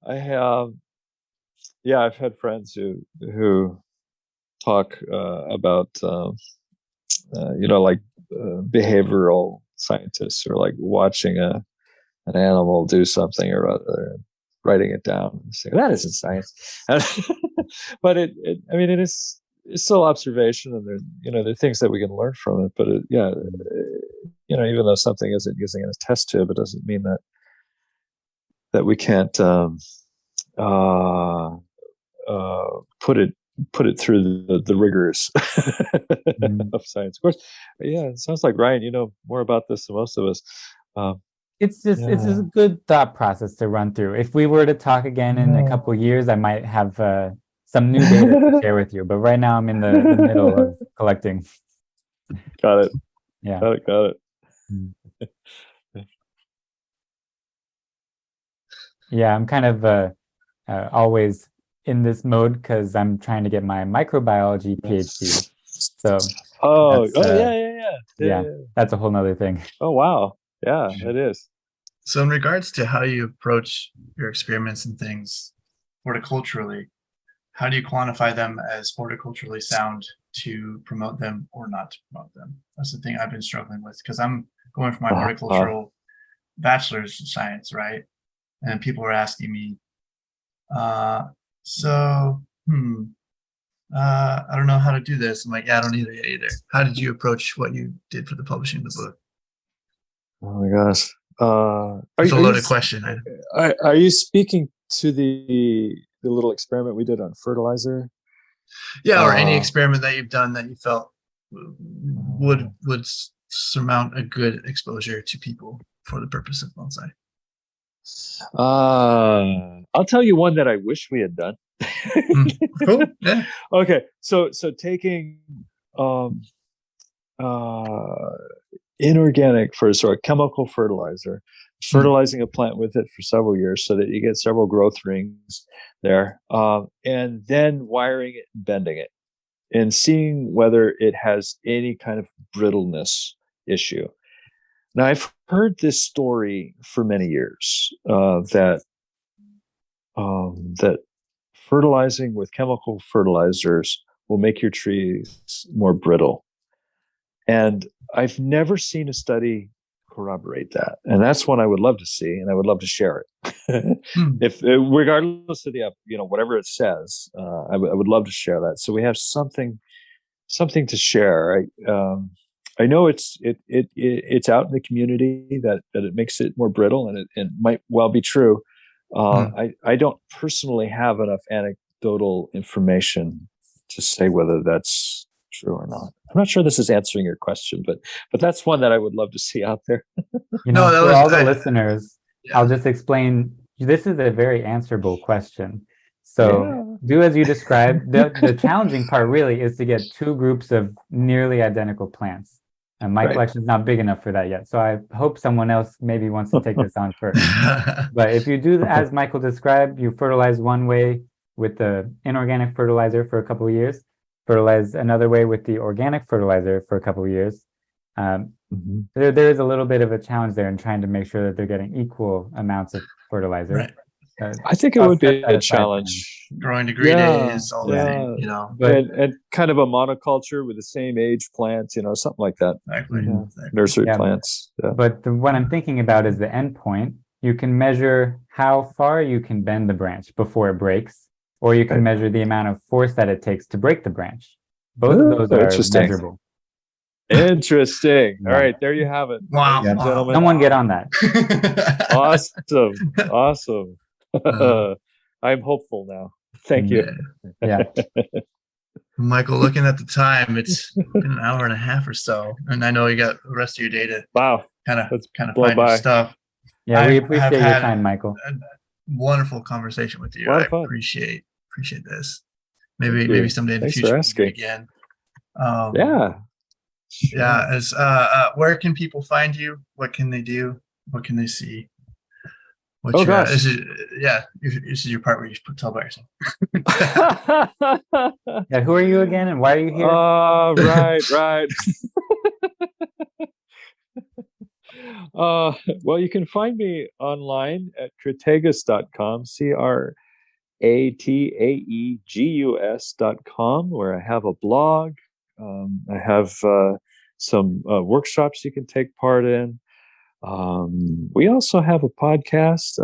I have. Yeah, I've had friends who talk about like behavioral scientists, or like watching an animal do something or other, and writing it down and saying that isn't science. But it is, it's still observation, and there are things that we can learn from it. But even though something isn't using it as a test tube, it doesn't mean that we can't put it through the rigors of science. Of course, it sounds like Ryan, you know more about this than most of us. It's just a good thought process to run through. If we were to talk again in a couple of years, I might have some new data to share with you. But right now, I'm in the middle of collecting. Got it. Yeah. Got it. Yeah, I'm kind of always in this mode because I'm trying to get my microbiology PhD. So yeah, that's a whole nother thing. Oh wow, yeah, it is. So in regards to how you approach your experiments and things horticulturally, how do you quantify them as horticulturally sound to promote them or not to promote them? That's the thing I've been struggling with, because I'm going for my horticultural bachelor's in science, right? And people are asking me, I don't know how to do this. I'm like, yeah, I don't either. How did you approach what you did for the publishing of the book? Oh my gosh. It's a loaded question. Are you speaking to the little experiment we did on fertilizer? Yeah, or any experiment that you've done that you felt would surmount a good exposure to people for the purpose of bonsai. I'll tell you one that I wish we had done. Cool. Yeah. Okay. So taking inorganic fertilizer, or a chemical fertilizer, fertilizing a plant with it for several years so that you get several growth rings there, and then wiring it and bending it and seeing whether it has any kind of brittleness issue. Now, I've heard this story for many years, that fertilizing with chemical fertilizers will make your trees more brittle. And I've never seen a study corroborate that. And that's one I would love to see, and I would love to share it. If regardless of the, whatever it says, I would love to share that. So we have something to share. I know it's out in the community that it makes it more brittle, and it might well be true. I don't personally have enough anecdotal information to say whether that's true or not. I'm not sure this is answering your question, but that's one that I would love to see out there. For all the listeners, I'll just explain. This is a very answerable question. So do as you described. The challenging part really is to get two groups of nearly identical plants. And my collection is not big enough for that yet. So I hope someone else maybe wants to take this on first. But if you do as Michael described, you fertilize one way with the inorganic fertilizer for a couple of years, fertilize another way with the organic fertilizer for a couple of years. There is a little bit of a challenge there in trying to make sure that they're getting equal amounts of fertilizer. Right. I think it would be a challenge. Growing degree days, all that, and kind of a monoculture with the same age plants, something like that. Exactly. Nursery plants. Yeah. But what I'm thinking about is the end point. You can measure how far you can bend the branch before it breaks, or you can measure the amount of force that it takes to break the branch. Both of those are measurable. Interesting. All right, there you have it. Wow. Gentlemen. Someone get on that. Awesome. I'm hopeful now. Thank you. Yeah. Michael, looking at the time, it's been an hour and a half or so, and I know you got the rest of your day to kind of find your stuff. Yeah, we appreciate your time, Michael. A wonderful conversation with you. I appreciate this. Maybe someday in the future we'll do it again. Where can people find you? What can they do? What can they see? This is your part where you tell about yourself. Yeah, who are you again, and why are you here? Right. Well, you can find me online at crataegus.com, CRATAEGUS.com, where I have a blog. I have some workshops you can take part in. We also have a podcast.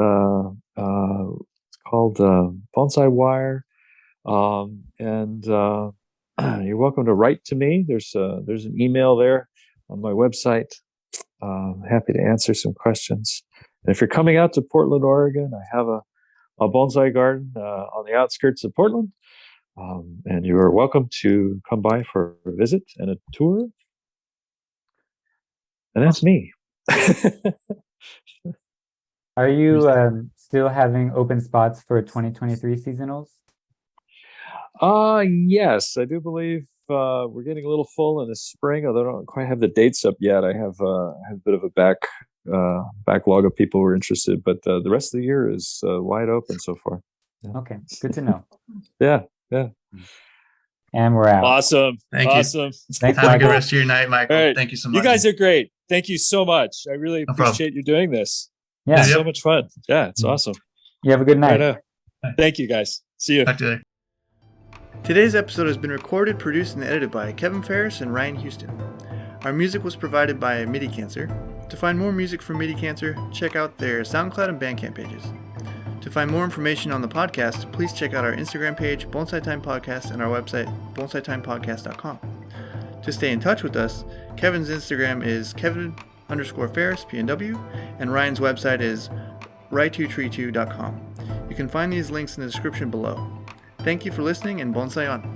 It's called Bonsai Wire, and you're welcome to write to me. There's an email there on my website. Happy to answer some questions. And if you're coming out to Portland, Oregon, I have a bonsai garden on the outskirts of Portland, and you are welcome to come by for a visit and a tour. And that's me. Are you still having open spots for 2023 seasonals? Yes, I do believe we're getting a little full in the spring, although I don't quite have the dates up yet. I have a bit of a backlog of people who are interested, but the rest of the year is wide open so far. Yeah. Okay, good to know. Yeah. And we're out. Awesome. Thank you. Thanks, Have a good rest of your night, Michael. Right. Thank you so much. You guys are great. Thank you so much. I really appreciate you doing this. Yeah. It's so much fun. Yeah, it's awesome. You have a good night. Thank you, guys. See you. Talk to you later. Today's episode has been recorded, produced, and edited by Kevin Ferris and Ryan Houston. Our music was provided by MIDI Cancer. To find more music from MIDI Cancer, check out their SoundCloud and Bandcamp pages. To find more information on the podcast, please check out our Instagram page, Bonsai Time Podcast, and our website, bonsaitimepodcast.com. To stay in touch with us, Kevin's Instagram is Kevin_Ferris, PNW, and Ryan's website is right2tree2.com. You can find these links in the description below. Thank you for listening, and bonsai on!